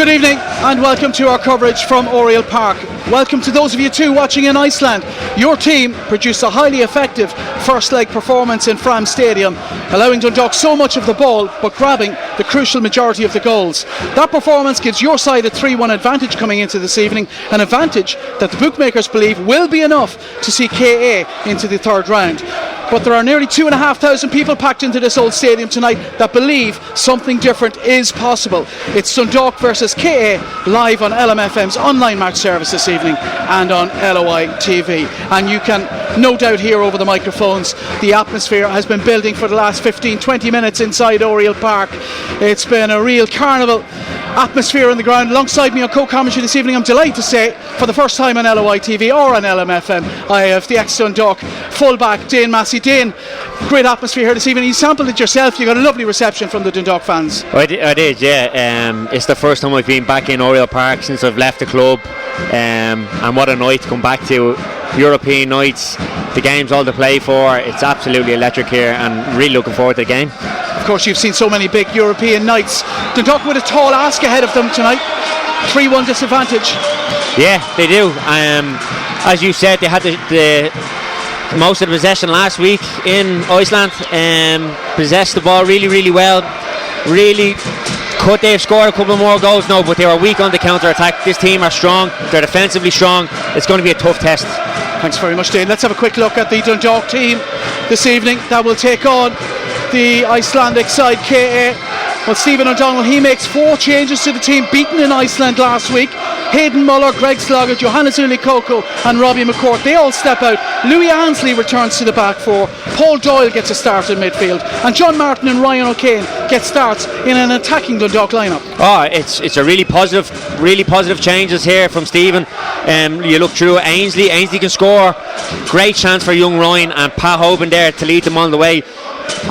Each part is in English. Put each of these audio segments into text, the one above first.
Good evening and welcome to our coverage from Oriel Park. Welcome to those of you too watching in Iceland. Your team produced a highly effective first leg performance in Fram Stadium, allowing Dundalk so much of the ball but grabbing the crucial majority of the goals. That performance gives your side a 3-1 advantage coming into this evening, an advantage that the bookmakers believe will be enough to see KA into the third round. But there are nearly 2,500 people packed into this old stadium tonight that believe something different is possible. It's Dundalk versus KA live on LMFM's online match service this evening and on LOI TV. And you can no doubt hear over the microphones the atmosphere has been building for the last 15-20 minutes inside Oriel Park. It's been a real carnival atmosphere on the ground. Alongside me on co-commentary this evening, I'm delighted to say, for the first time on LOI TV or on LMFM, I have the ex-Dundalk fullback Dane Massey. Dane, great atmosphere here this evening. You sampled it yourself. You got a lovely reception from the Dundalk fans. I did, yeah. It's the first time I've been back in Oriel Park since I've left the club, and what a night to come back to. European nights, the game's all to play for. It's absolutely electric here and really looking forward to the game. Of course, you've seen so many big European nights. Dundalk with a tall ask ahead of them tonight. 3-1 disadvantage. Yeah, they do. As you said, they had the most of the possession last week in Iceland. Possessed the ball really, really well. Really, could they have scored a couple more goals? No, but they were weak on the counter-attack. This team are strong. They're defensively strong. It's going to be a tough test. Thanks very much, Dane. Let's have a quick look at the Dundalk team this evening that will take on the Icelandic side, KA. Well, Stephen O'Donnell, he makes 4 changes to the team, beaten in Iceland last week. Hayden Muller, Greg Slogger, Johannes Ulikoko and Robbie McCourt, they all step out. Louis Ansley returns to the back 4. Paul Doyle gets a start in midfield, and John Martin and Ryan O'Kane get starts in an attacking Dundalk lineup. Oh, it's a really positive changes here from Stephen. You look through Ainsley can score. Great chance for young Ryan and Pat Hoban there to lead them on the way.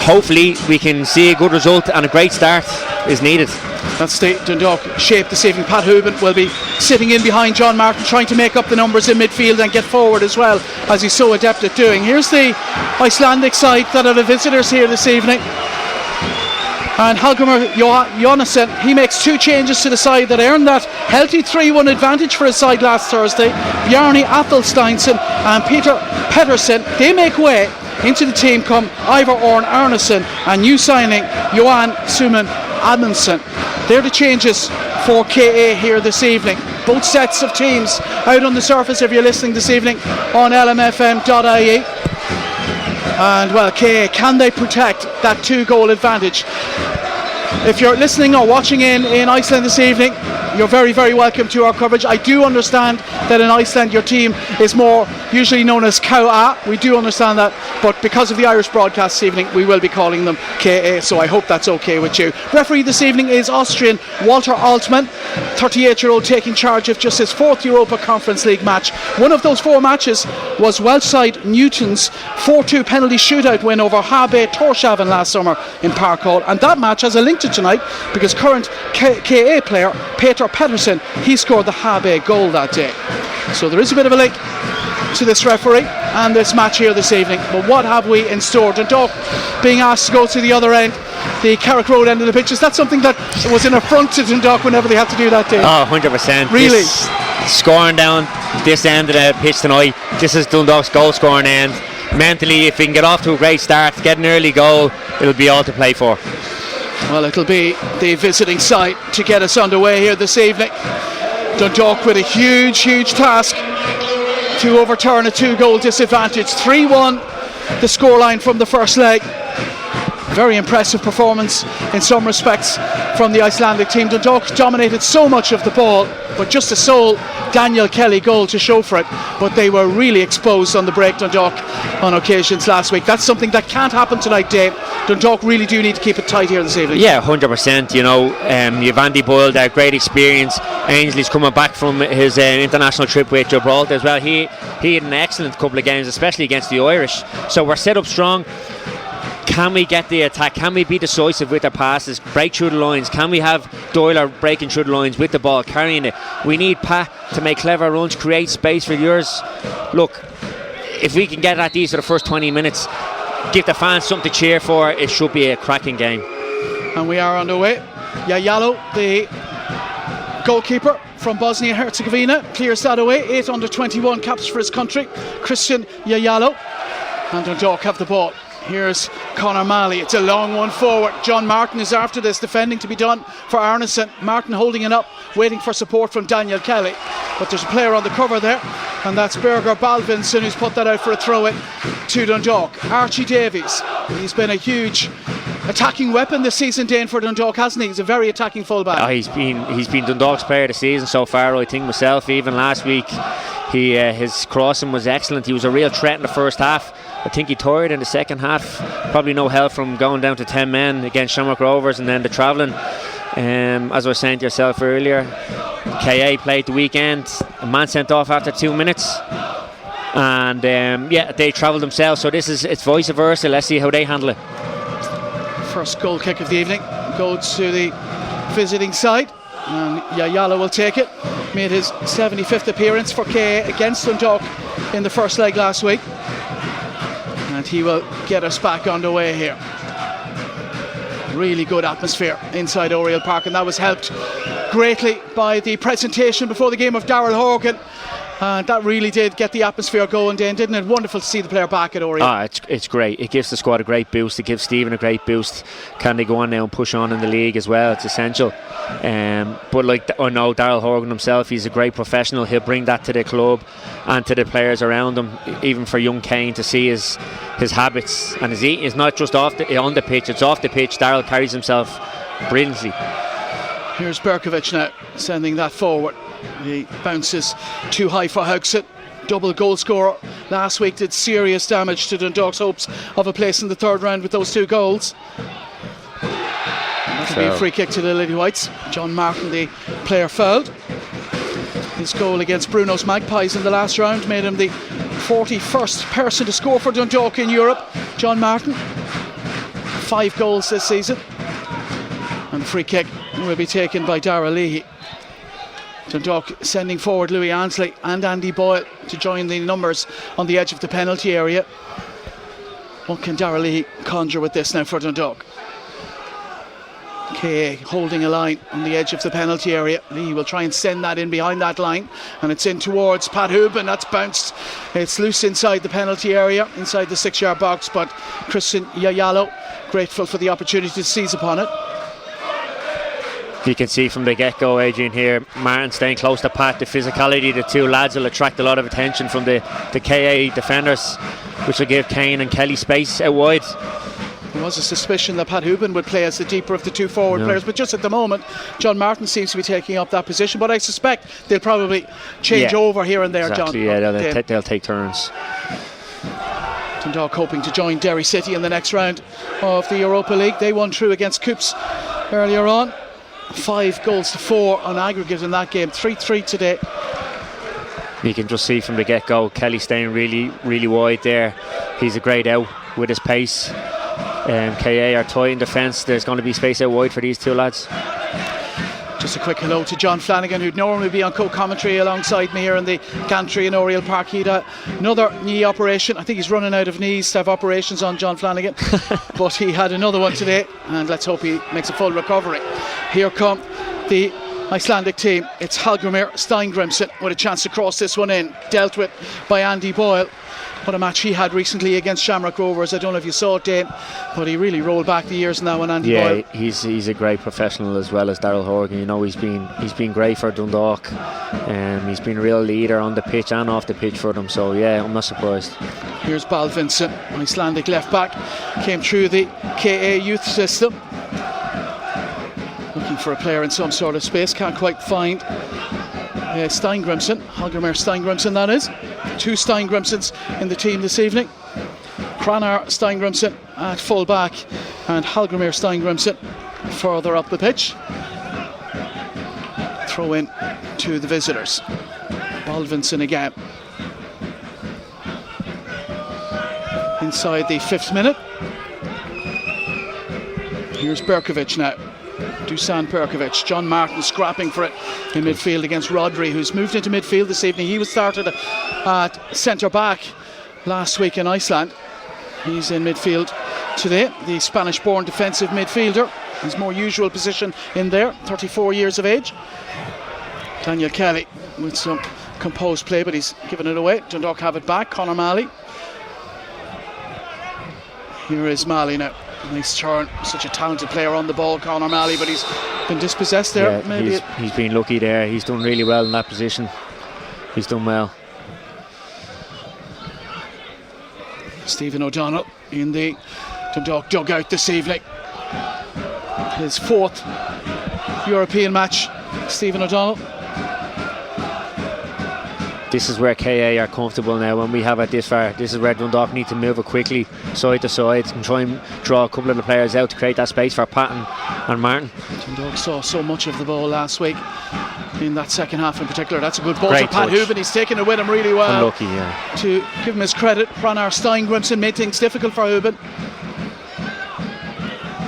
Hopefully we can see a good result, and a great start is needed. That's the Dundalk shape this evening. Pat Hoban will be sitting in behind John Martin, trying to make up the numbers in midfield and get forward as well, as he's so adept at doing. Here's the Icelandic side that are the visitors here this evening. And Hallgrimur Jónasson, he makes 2 changes to the side that earned that healthy 3-1 advantage for his side last Thursday. Bjarni Athelsteinsson and Peter Pettersson, they make way. Into the team come Ivar Orn Arnason and new signing Johan Suman Amundsen. They're the changes for KA here this evening. Both sets of teams out on the surface if you're listening this evening on lmfm.ie. And well, KA, can they protect that 2-goal advantage? If you're listening or watching in Iceland this evening, you're very, very welcome to our coverage. I do understand that in Iceland your team is more usually known as KA. We do understand that, but because of the Irish broadcast this evening, we will be calling them KA, so I hope that's okay with you. Referee this evening is Austrian Walter Altmann, 38-year-old, taking charge of just his 4th Europa Conference League match. One of those 4 matches was Welsh side Newton's 4-2 penalty shootout win over HB Tórshavn last summer in Park Hall, and that match has a link to tonight because current KA player Peter Pettersson, he scored the HB goal that day. So there is a bit of a link to this referee and this match here this evening. But what have we in store? Dundalk being asked to go to the other end, the Carrick Road end of the pitch. Is that something that was an affront to Dundalk whenever they had to do that day? Oh, 100%. Really? Scoring down this end of the pitch tonight, this is Dundalk's goal scoring end. Mentally, if we can get off to a great start, get an early goal, it'll be all to play for. Well, it'll be the visiting side to get us underway here this evening. Dundalk with a huge task to overturn a 2-goal disadvantage. 3-1 the scoreline from the first leg. Very impressive performance in some respects from the Icelandic team. Dundalk dominated so much of the ball, but just a sole Daniel Kelly goal to show for it. But they were really exposed on the break, Dundalk, on occasions last week. That's something that can't happen tonight, Dave. Dundalk really do need to keep it tight here this evening. Yeah, 100%. You know, you've Andy Boyle there, great experience. Ainsley's coming back from his international trip with Gibraltar as well. He had an excellent couple of games, especially against the Irish. So we're set up strong. Can we get the attack? Can we be decisive with our passes? Break through the lines? Can we have Doyle breaking through the lines with the ball, carrying it? We need Pat to make clever runs, create space for yours. Look, if we can get at these for the first 20 minutes, give the fans something to cheer for, it should be a cracking game. And we are underway. Yalo, the goalkeeper from Bosnia-Herzegovina clears that away. 8 under-21 caps for his country, Christian Yayalo. And Dundalk have the ball. Here's Conor Malley. It's a long one forward. John Martin is after this, defending to be done for Arneson. Martin holding it up, waiting for support from Daniel Kelly. But there's a player on the cover there, and that's Birger Balvinson, who's put that out for a throw-in to Dundalk. Archie Davies, he's been a huge attacking weapon this season, Dane, for Dundalk, hasn't he? He's a very attacking fullback. He's been Dundalk's player of the season so far. I think myself, even last week, his crossing was excellent. He was a real threat in the first half. I think he tired in the second half. Probably no help from going down to 10 men against Shamrock Rovers, and then the travelling. As I was saying to yourself earlier, KA played the weekend. A man sent off after 2 minutes, and they travelled themselves. So it's vice versa. Let's see how they handle it. First goal kick of the evening goes to the visiting side, and Yayala will take it. Made his 75th appearance for KA against Dundalk in the first leg last week, and he will get us back underway here. Really good atmosphere inside Oriel Park, and that was helped greatly by the presentation before the game of Darrell Horgan. And that really did get the atmosphere going, Dane, didn't it? Wonderful to see the player back at Oriel. It's great. It gives the squad a great boost. It gives Stephen a great boost. Can they go on now and push on in the league as well? It's essential. But I know Darrell Horgan himself, he's a great professional. He'll bring that to the club and to the players around him. Even for young Kane to see his habits and his eating is not just on the pitch, it's off the pitch. Darrell carries himself brilliantly. Here's Berkovic now, sending that forward. He bounces too high for Haugsett. Double goal scorer last week, did serious damage to Dundalk's hopes of a place in the third round with those 2 goals. That'll be a free kick to the Lily Whites. John Martin, the player, fouled. His goal against Bruno's Magpies in the last round made him the 41st person to score for Dundalk in Europe. John Martin, 5 goals this season. And the free kick will be taken by Dara Leahy. Dundalk sending forward Louis Ansley and Andy Boyle to join the numbers on the edge of the penalty area. What can Dara Leahy conjure with this now for Dundalk? KA holding a line on the edge of the penalty area. Leahy will try and send that in behind that line, and it's in towards Pat Hooban. That's bounced. It's loose inside the penalty area, inside the 6-yard box, but Christian Yayalo grateful for the opportunity to seize upon it. You can see from the get-go, Adrian, here, Martin staying close to Pat. The physicality, the 2 lads will attract a lot of attention from the KA defenders, which will give Kane and Kelly space out wide. There was a suspicion that Pat Hooban would play as the deeper of the 2 forward players, but just at the moment John Martin seems to be taking up that position, but I suspect they'll probably change over here and there. Exactly, John. They'll take turns. Dundalk hoping to join Derry City in the next round of the Europa League. They won through against Coops earlier on. 5 goals to 4 on aggregate in that game, 3-3 today. You can just see from the get-go, Kelly staying really, really wide there. He's a great out with his pace. KA are tight in defence. There's going to be space out wide for these 2 lads. Just a quick hello to John Flanagan, who'd normally be on co-commentary alongside me here in the gantry in Oriel Park. He'd another knee operation. I think he's running out of knees to have operations on, John Flanagan. But he had another one today, and let's hope he makes a full recovery. Here come the Icelandic team. It's Hallgrimur Steingrimsson with a chance to cross this one in. Dealt with by Andy Boyle. What a match he had recently against Shamrock Rovers. I don't know if you saw it, Dane, but he really rolled back the years now on Andy Boyle. Yeah, he's a great professional as well as Darrell Horgan. You know, he's been great for Dundalk. He's been a real leader on the pitch and off the pitch for them. So yeah, I'm not surprised. Here's Balvinson, Icelandic left back, came through the KA youth system. Looking for a player in some sort of space, can't quite find Steingrimsson, Hallgrimur Steingrimsson that is. 2 Steingrimssons in the team this evening. Hrannar Steingrimsson at full back and Hallgrimur Steingrimsson further up the pitch. Throw in to the visitors. Balvinson again. Inside the 5th minute. Here's Berkovic now. Dusan Perkovic. John Martin scrapping for it in midfield against Rodri, who's moved into midfield this evening. He was started at centre back last week in Iceland. He's in midfield today, the Spanish-born defensive midfielder. His more usual position in there, 34 years of age. Daniel Kelly with some composed play, but he's given it away. Dundalk have it back. Conor Malley. Here is Malley now. Nice turn. Such a talented player on the ball, Conor Malley, but he's been dispossessed there. Yeah, maybe he's been lucky there. He's done really well in that position. He's done well. Stephen O'Donnell in the Dundalk dugout this evening. His 4th European match. Stephen O'Donnell. This is where KA are comfortable now. When we have it this far, this is where Dundalk need to move it quickly, side to side, and try and draw a couple of the players out to create that space for Patton and Martin. Dundalk saw so much of the ball last week in that second half in particular. That's a good ball Great for Pat touch. Hooban. He's taken it with him really well. Unlucky, yeah. To give him his credit, Hrannar Steingrimsson made things difficult for Hooban.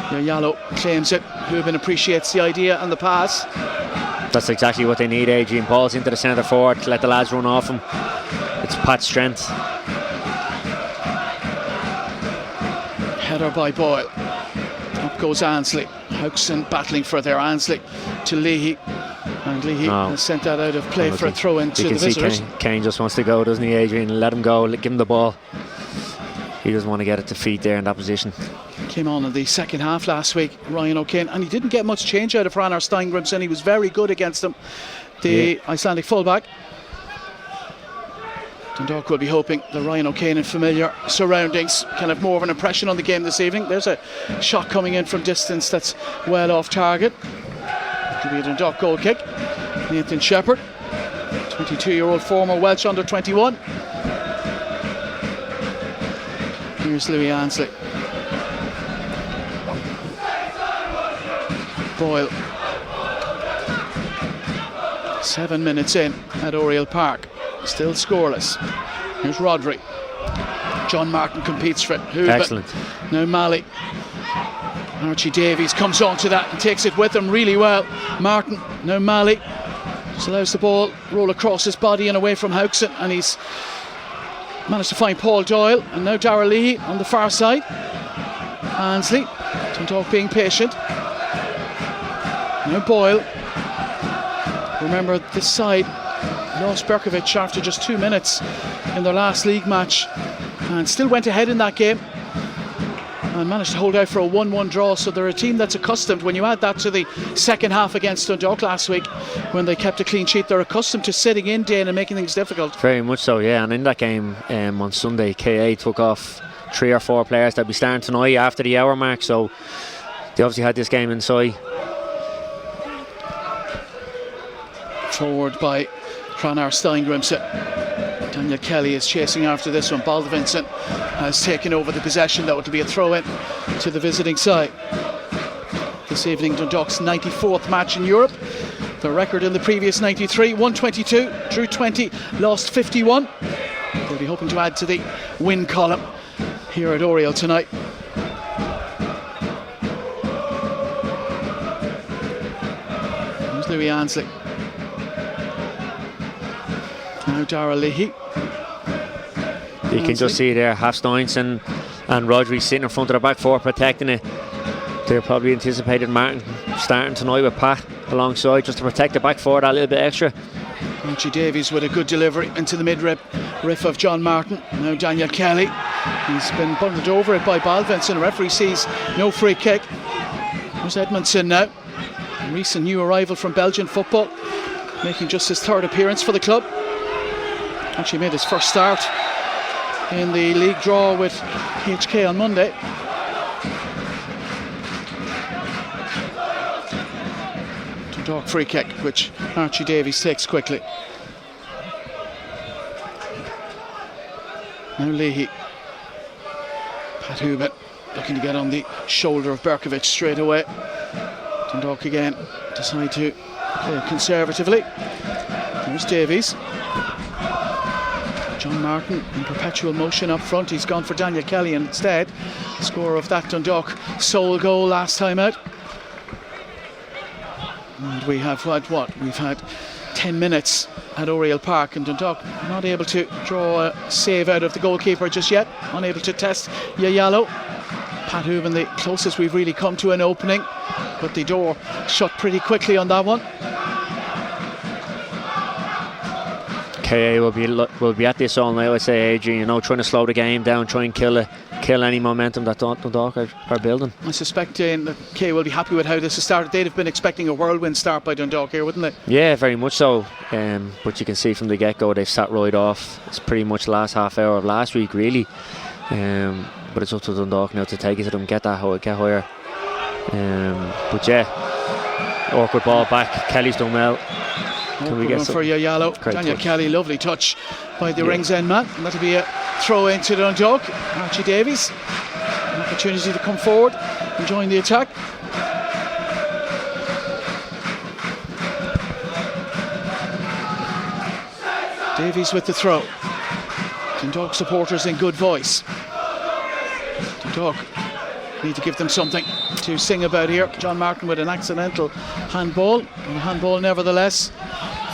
Yallo claims it. Hooban appreciates the idea and the pass. That's exactly what they need. Adrian Paul's into the centre forward to let the lads run off him. It's Pat's strength. Header by Boyle. Up goes Ansley. Houghton battling for there. Ansley to Leahy. And Leahy has sent that out of play for a throw into the visitors. Kane just wants to go, doesn't he, Adrian? Let him go. Give him the ball. He doesn't want to get it to feet there in that position. Came on in the second half last week, Ryan O'Kane, and he didn't get much change out of Hrannar Steingrimsson. He was very good against him, the Icelandic fullback. Dundalk will be hoping that Ryan O'Kane in familiar surroundings can have more of an impression on the game this evening. There's a shot coming in from distance that's well off target. It'll be a Dundalk goal kick. Nathan Shepherd, 22-year-old former Welsh under-21. Here's Louis Ansley. Boyle. 7 minutes in at Oriel Park. Still scoreless. Here's Rodri. John Martin competes for it. Hooban. Excellent. Now Malley. Archie Davies comes on to that and takes it with him really well. Martin. Now Malley. Just allows the ball roll across his body and away from Houghton, and he's managed to find Paul Doyle. And now Darragh Leahy on the far side. Ansley. Dundalk being patient. Now Boyle. Remember, this side lost Berkovic after just 2 minutes in their last league match and still went ahead in that game and managed to hold out for a 1-1 draw. So they're a team that's accustomed, when you add that to the second half against Dundalk last week when they kept a clean sheet, they're accustomed to sitting in, Dane, and making things difficult. Very much so, yeah. And in that game on Sunday, KA took off 3 or 4 players that'll be starting tonight after the hour mark, so they obviously had this game inside. Forward by Hrannar Steingrimsson. Daniel Kelly is chasing after this one. Baldvinsson has taken over the possession. That would be a throw in to the visiting side. This evening, Dundalk's 94th match in Europe. The record in the previous 93, 122, drew 20, lost 51. They'll be hoping to add to the win column here at Oriel tonight. Here's Louis Ansley. Now Darragh Leahy. You can just see there Hafsteinson and Rodri sitting in front of the back four protecting it. They're probably anticipated Martin starting tonight with Pat alongside just to protect the back four that little bit extra. Archie Davies with a good delivery into the mid-rib riff of John Martin. Now Daniel Kelly. He's been bundled over it by Baldvinsson. The referee sees no free kick. There's Edmondson now. A recent new arrival from Belgian football, making just his 3rd appearance for the club. Actually made his first start in the league draw with HK on Monday. Dundalk free kick, which Archie Davies takes quickly. Now Leahy. Pat Hooban looking to get on the shoulder of Berkovic straight away. Dundalk again decide to play conservatively. There's Davies. John Martin in perpetual motion up front. He's gone for Daniel Kelly instead. Score of that Dundalk sole goal last time out. And we have had what? We've had 10 minutes at Oriel Park, and Dundalk not able to draw a save out of the goalkeeper just yet. Unable to test Yallo. Pat Hooban, the closest we've really come to an opening, but the door shut pretty quickly on that one. KA will be at this all night, I'd say, Adrian. You know, trying to slow the game down, try and kill any momentum that Dundalk are building. I suspect that KA will be happy with how this has started. They'd have been expecting a whirlwind start by Dundalk here, wouldn't they? Yeah, very much so. But you can see from the get-go they've sat right off. It's pretty much the last half hour of last week, really. But it's up to Dundalk now to take it to them, get higher. But yeah, awkward ball back. Kelly's done well. Can we get for you, Yallo? Daniel touch. Kelly, lovely touch by the rings end man. And that'll be a throw into Dundalk. Archie Davies, an opportunity to come forward and join the attack. Davies with the throw. Dundalk supporters in good voice. Dundalk need to give them something to sing about here. John Martin with an accidental handball, and a handball nevertheless.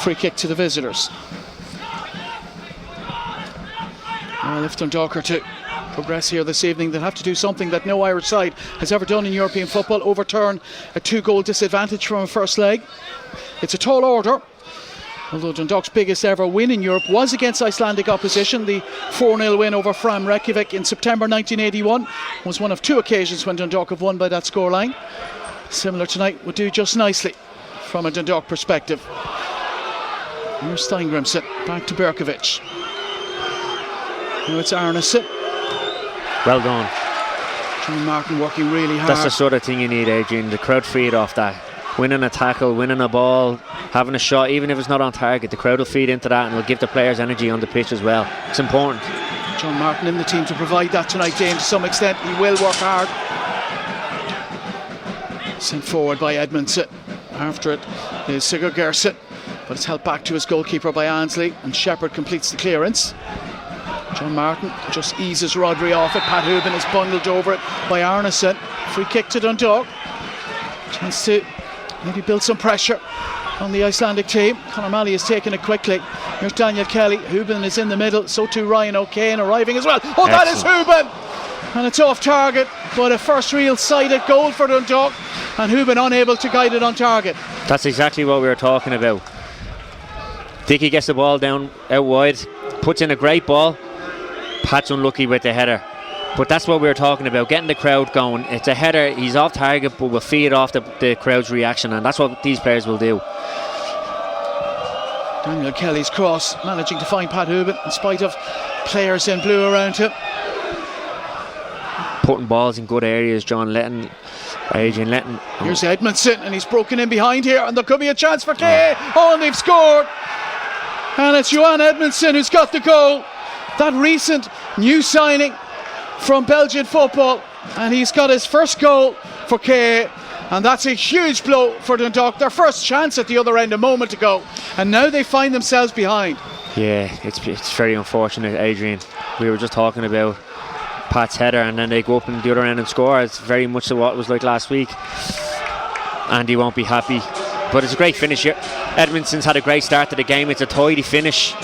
Free kick to the visitors. Well, if Dundalk are to progress here this evening, they'll have to do something that no Irish side has ever done in European football: overturn a 2-goal disadvantage from a first leg. It's a tall order, although Dundalk's biggest ever win in Europe was against Icelandic opposition. The 4-0 win over Fram Reykjavik in September 1981 was one of 2 occasions when Dundalk have won by that scoreline. Similar tonight would do just nicely from a Dundalk perspective. Here's Steingrimson, back to Berkovic. Now it's Arneson. Well done. John Martin working really hard. That's the sort of thing you need, Adrian. The crowd feed off that. Winning a tackle, winning a ball, having a shot, even if it's not on target, the crowd will feed into that and will give the players energy on the pitch as well. It's important. John Martin in the team to provide that tonight, James, to some extent. He will work hard. Sent forward by Edmondson. After it is Sigurd Gerson, but it's held back to his goalkeeper by Ansley, and Shepherd completes the clearance. John Martin just eases Rodri off it. Pat Hooban is bundled over it by Arneson. Free kick to Dundalk. Chance to maybe build some pressure on the Icelandic team. Conor Malley has taken it quickly. Here's Daniel Kelly. Hooban is in the middle, so too Ryan O'Kane arriving as well. Oh, that is Hooban! And it's off target, but a first real sighted goal for Dundalk, and Hooban unable to guide it on target. That's exactly what we were talking about. Dickey gets the ball down out wide, puts in a great ball. Pat's unlucky with the header, but that's what we were talking about, getting the crowd going. It's a header, he's off target, but will feed off the crowd's reaction, and that's what these players will do. Daniel Kelly's cross, managing to find Pat Hooban in spite of players in blue around him. Putting balls in good areas, John, Adrian letting. Here's Edmondson, and he's broken in behind here, and there could be a chance for Kay. Oh, and they've scored, and it's Johan Edmondson who's got the goal. That recent new signing from Belgian football, and he's got his first goal for Kay, and that's a huge blow for Dundalk. Their first chance at the other end a moment ago, and now they find themselves behind. Yeah, it's very unfortunate, Adrian. We were just talking about Pat's header, and then they go up in the other end and score. It's very much what it was like last week. Andy won't be happy, but it's a great finish here. Edmondson's had a great start to the game. It's a tidy finish.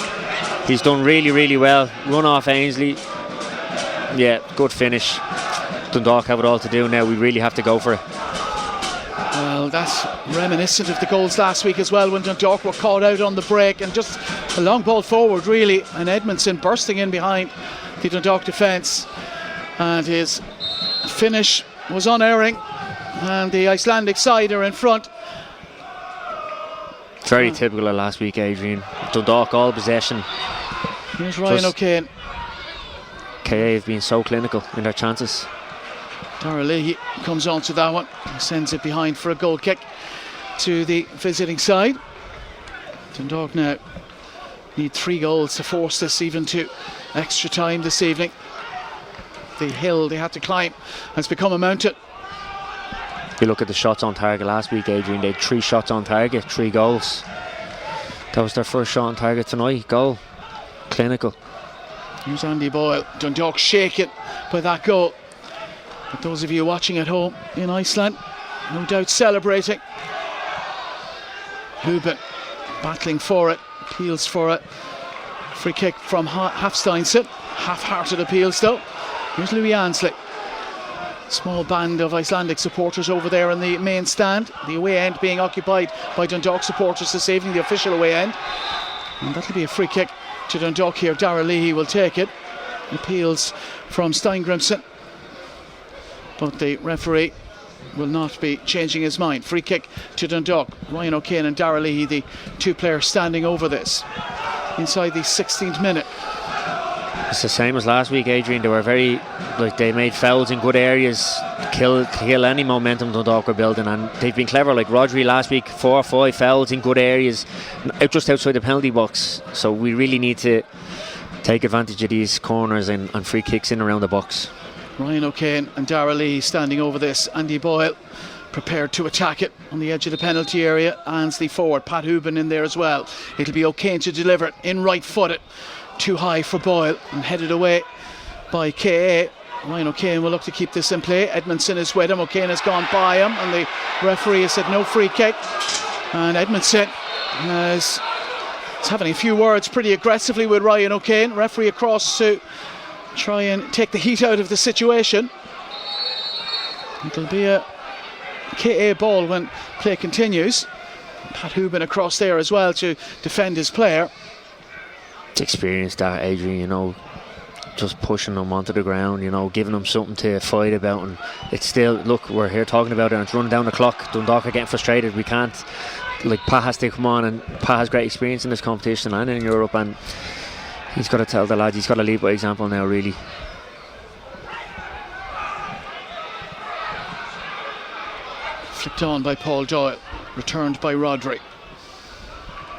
He's done really, really well. Run off Ainsley. Yeah, good finish. Dundalk have it all to do now. We really have to go for it. Well, that's reminiscent of the goals last week as well, when Dundalk were caught out on the break, and just a long ball forward really, and Edmondson bursting in behind the Dundalk defence, and his finish was unerring, and the Icelandic side are in front. Very typical of last week, Adrian. Dundalk all possession. Here's Ryan O'Kane. KA have been so clinical in their chances. Dara Leahy comes on to that one, sends it behind for a goal kick to the visiting side. Dundalk now need 3 goals to force this even to extra time this evening. The hill they had to climb has become a mountain. You look at the shots on target last week, Adrian. They had 3 shots on target, 3 goals. That was their first shot on target tonight. Goal. Clinical. Here's Andy Boyle. Dundalk shaken by that goal. But those of you watching at home in Iceland, no doubt celebrating. Hooban battling for it, appeals for it. Free kick from Hafsteinson. Half-hearted appeals though. Here's Louis Ansley. Small band of Icelandic supporters over there in the main stand. The away end being occupied by Dundalk supporters this evening, the official away end. And that'll be a free kick to Dundalk here. Dara Leahy will take it. Appeals from Steingrimson, but the referee will not be changing his mind. Free kick to Dundalk. Ryan O'Kane and Dara Leahy, the two players standing over this inside the 16th minute. It's the same as last week, Adrian. They were very, they made fouls in good areas, kill any momentum Dundalk were building, and they've been clever. Like Rodri last week, 4 or 5 fouls in good areas, just outside the penalty box. So we really need to take advantage of these corners and free kicks in around the box. Ryan O'Kane and Dara Lee standing over this. Andy Boyle prepared to attack it on the edge of the penalty area. Ansley forward, Pat Hooban in there as well. It'll be O'Kane to deliver it in right footed. Too high for Boyle and headed away by KA. Ryan O'Kane will look to keep this in play. Edmondson is with him. O'Kane has gone by him and the referee has said no free kick. And Edmondson is having a few words pretty aggressively with Ryan O'Kane. Referee across to try and take the heat out of the situation. It'll be a KA ball when play continues. Pat Hooban across there as well to defend his player. It's experience that, Adrian, just pushing them onto the ground, giving them something to fight about. And it's still, look, we're here talking about it and it's running down the clock. Dundalk are getting frustrated. We can't, Pat has to come on, and Pat has great experience in this competition and in Europe, and he's got to tell the lads, he's got to lead by example now, really. Flicked on by Paul Doyle, returned by Rodri.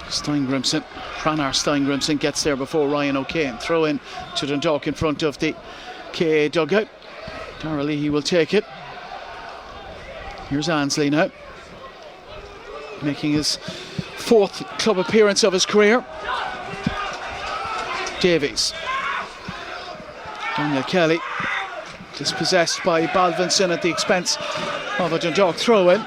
Steingrimson, Hrannar Steingrimson gets there before Ryan O'Kane. Throw in to Dundalk in front of the KA dugout. Dara Leahy will take it. Here's Ansley now, making his 4th club appearance of his career. Davies. Daniel Kelly dispossessed by Balvinson at the expense of a Dundalk throw-in.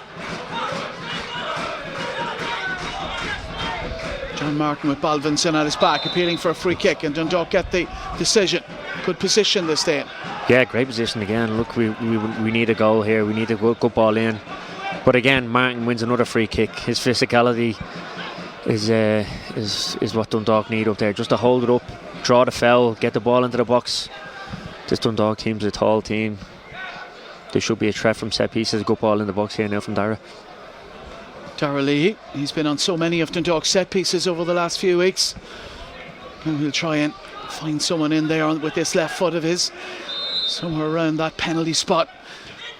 John Martin with Balvinson at his back, appealing for a free kick, and Dundalk get the decision. Good position this day. Yeah, great position again. Look, we need a goal here. We need a good ball in. But again, Martin wins another free kick. His physicality is what Dundalk need up there. Just to hold it up, draw the foul, get the ball into the box. This Dundalk team's a tall team. There should be a threat from set pieces. Good ball in the box here now from Dara. Dara Leahy, he's been on so many of Dundalk's set pieces over the last few weeks. And he'll try and find someone in there with this left foot of his, somewhere around that penalty spot.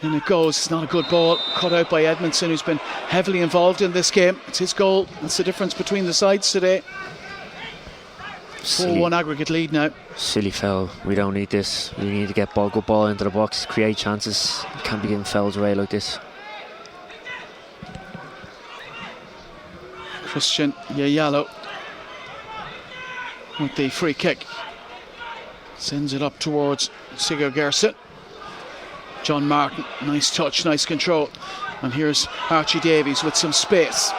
And it goes. It's not a good ball, cut out by Edmondson, who's been heavily involved in this game. It's his goal. That's the difference between the sides today. 4-1 aggregate lead now. Silly foul. We don't need this. We need to get good ball into the box, create chances. Can't be giving fouls away like this. Christian Yayalo with the free kick. Sends it up towards Sigurd Gerson. John Martin, nice touch, nice control. And here's Archie Davies with some space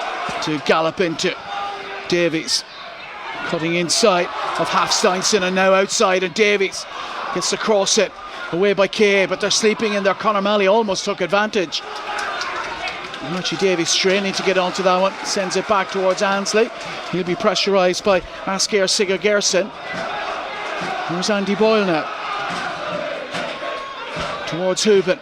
to gallop into. Davies cutting inside of Hafsteinson and now outside, and Davies gets to cross it away by KA, but they're sleeping in there. Conor Malley almost took advantage. Archie Davies straining to get onto that one, sends it back towards Ansley. He'll be pressurised by Asker Sigurd Gerson. Here's Andy Boyle now towards Hooban.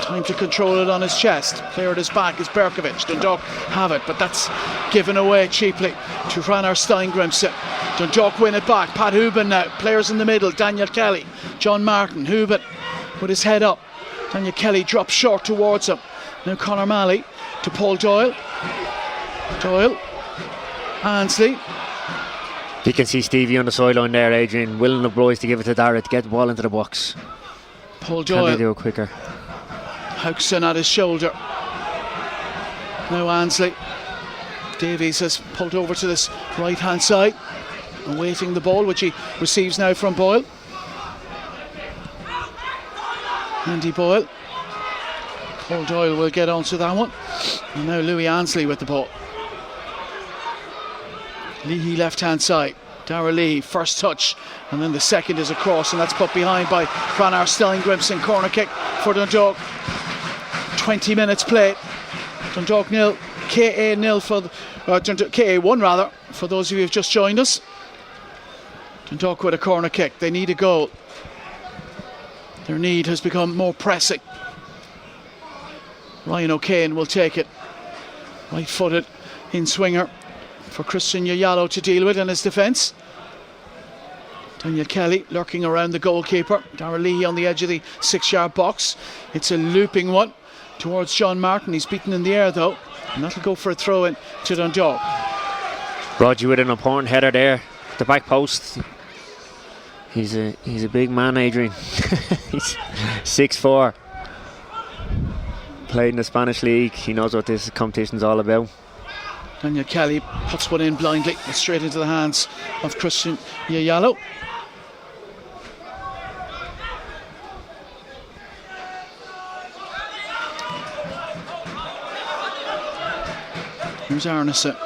Time to control it on his chest. Player at his back is Berkovic. Dundalk have it, but that's given away cheaply to Hrannar Steingrimson. Dundalk win it back. Pat Hooban now. Players in the middle. Daniel Kelly, John Martin. Hooban with his head up. Daniel Kelly drops short towards him. Now Conor Malley to Paul Doyle. Doyle. Ansley. You can see Stevie on the sideline there, Adrian, willing the boys to give it to Dara to get the ball into the box. Paul Doyle. Can they do it quicker? Hauksson at his shoulder. Now Ansley. Davies has pulled over to this right hand side, awaiting the ball, which he receives now from Boyle. Andy Boyle. Paul Doyle will get onto that one. And now Louis Ansley with the ball. Leahy left hand side. Dara Leahy, first touch, and then the second is a cross, and that's put behind by Hrannar Steingrimson. Corner kick for Dundalk. 20 minutes played. Dundalk nil, KA nil for KA 1 rather for those of you who've just joined us. Dundalk with a corner kick. They need a goal. Their need has become more pressing. Ryan O'Kane will take it. Right-footed in-swinger for Christian Yayalo to deal with in his defence. Daniel Kelly lurking around the goalkeeper. Darragh Leahy on the edge of the 6-yard box. It's a looping one towards John Martin. He's beaten in the air though, and that'll go for a throw in to Dundalk. Roger with an important header there, the back post. He's a big man, Adrian. He's 6'4". Played in the Spanish league. He knows what this competition's all about. Daniel Kelly puts one in blindly, straight into the hands of Christian Yayalo. Here's Arneson.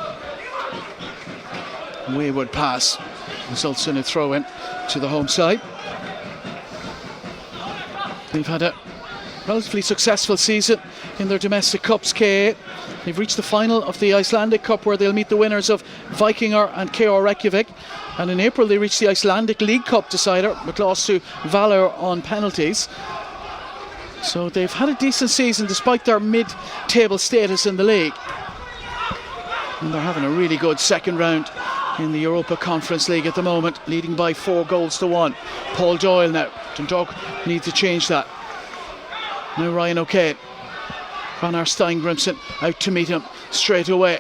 Wayward pass results in a throw in to the home side. They've had a relatively successful season in their domestic cups. KA, they've reached the final of the Icelandic Cup, where they'll meet the winners of Vikingur and KR Reykjavik, and in April they reached the Icelandic League Cup decider but lost to Valur on penalties. So they've had a decent season despite their mid-table status in the league, and they're having a really good second round in the Europa Conference League at the moment, leading by 4-1. Paul Doyle now. Dundalk need to change that. Now Ryan O'Kane. Conor Steingrimson out to meet him straight away.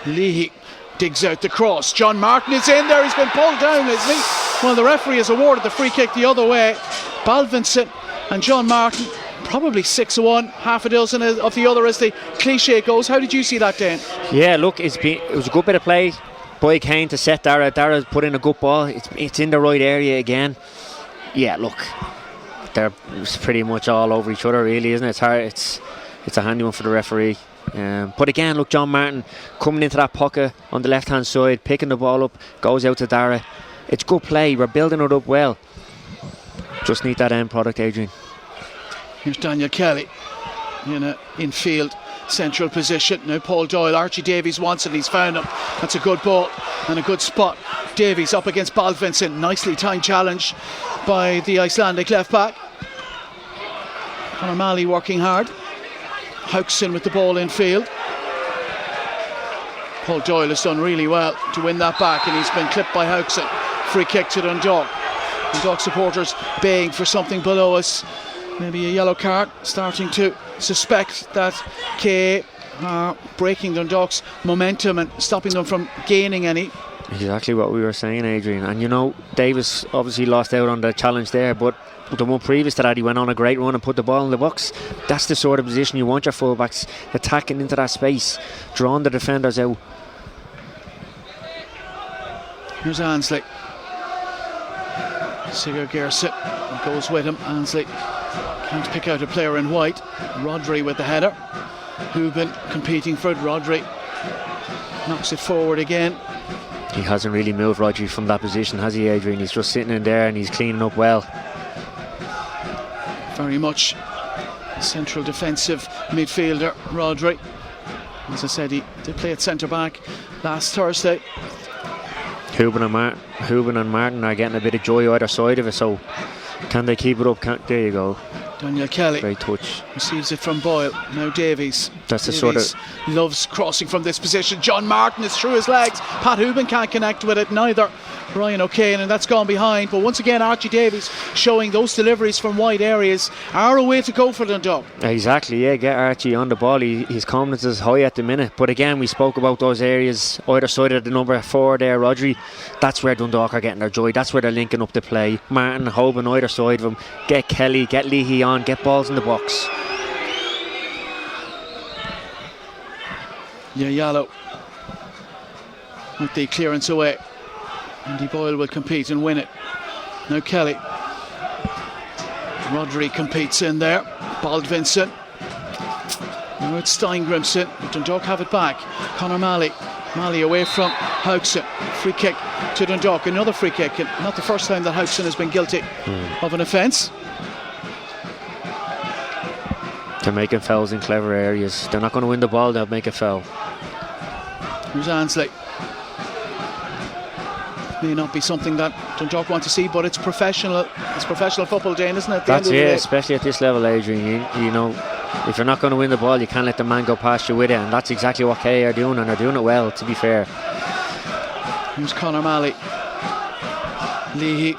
Leahy digs out the cross. John Martin is in there. He's been pulled down, isn't he? Well, the referee has awarded the free kick the other way. Baldvinsson and John Martin, probably 6-1, half a dozen of the other, as the cliche goes. How did you see that, Dane? Yeah, look, it was a good bit of play by Kane to set Darragh. Darragh's put in a good ball. It's in the right area again. Yeah, look, they're pretty much all over each other, really, isn't it? It's hard. It's a handy one for the referee. But again, look, John Martin coming into that pocket on the left-hand side, picking the ball up, goes out to Darragh. It's good play. We're building it up well. Just need that end product, Adrian. Here's Daniel Kelly in an infield central position. Now Paul Doyle. Archie Davies wants it. He's found him. That's a good ball and a good spot. Davies up against Baldvinsson. Nicely timed challenge by the Icelandic left back. Conor Malley working hard. Hauksson with the ball in field. Paul Doyle has done really well to win that back, and he's been clipped by Hauksson. Free kick to Dundalk. Dundalk supporters baying for something below us. Maybe a yellow card, starting to suspect that KA are breaking Dundalk's momentum and stopping them from gaining any. Exactly what we were saying, Adrian. And you know, Davis obviously lost out on the challenge there, but the one previous to that, he went on a great run and put the ball in the box. That's the sort of position you want your fullbacks, attacking into that space, drawing the defenders out. Here's Ansley. Sigurd Gerson goes with him. Ansley can't pick out a player in white. Rodri with the header. Hubin competing for it. Rodri knocks it forward again. He hasn't really moved, Rodri, from that position, has he, Adrian? He's just sitting in there and he's cleaning up well. Very much central defensive midfielder, Rodri. As I said, he did play at centre back last Thursday. Hubin and Martin are getting a bit of joy either side of it, so can they keep it up? There you go. Daniel Kelly. Great touch. Receives it from Boyle. Now Davies. That's the Davies sort of... loves crossing from this position. John Martin is through his legs. Pat Hubin can't connect with it, neither Ryan O'Kane, and that's gone behind. But once again, Archie Davies showing those deliveries from wide areas are a way to go for Dundalk. Exactly, yeah, get Archie on the ball. His confidence is high at the minute. But again, we spoke about those areas either side of the number 4 there, Rodri. That's where Dundalk are getting their joy. That's where they're linking up the play. Martin, Hoban either side of him. Get Kelly, get Leahy on, get balls in the box. Yeah, Yallo with the clearance away. Andy Boyle will compete and win it. Now Kelly. Rodri competes in there. Baldvinsson. Now it's Steingrimson. Dundalk have it back. Conor Malley. Malley away from Hauksson. Free kick to Dundalk. Another free kick. And not the first time that Hauksson has been guilty of an offence. They're making fouls in clever areas. They're not going to win the ball, they'll make a foul. Here's Ansley. May not be something that Dundalk want to see, but it's professional. It's professional football, Jane, isn't it? That's it, especially at this level, Adrian. You know, if you're not going to win the ball, you can't let the man go past you with it, and that's exactly what KA are doing, and they're doing it well, to be fair. Here's Conor Malley. Leahy.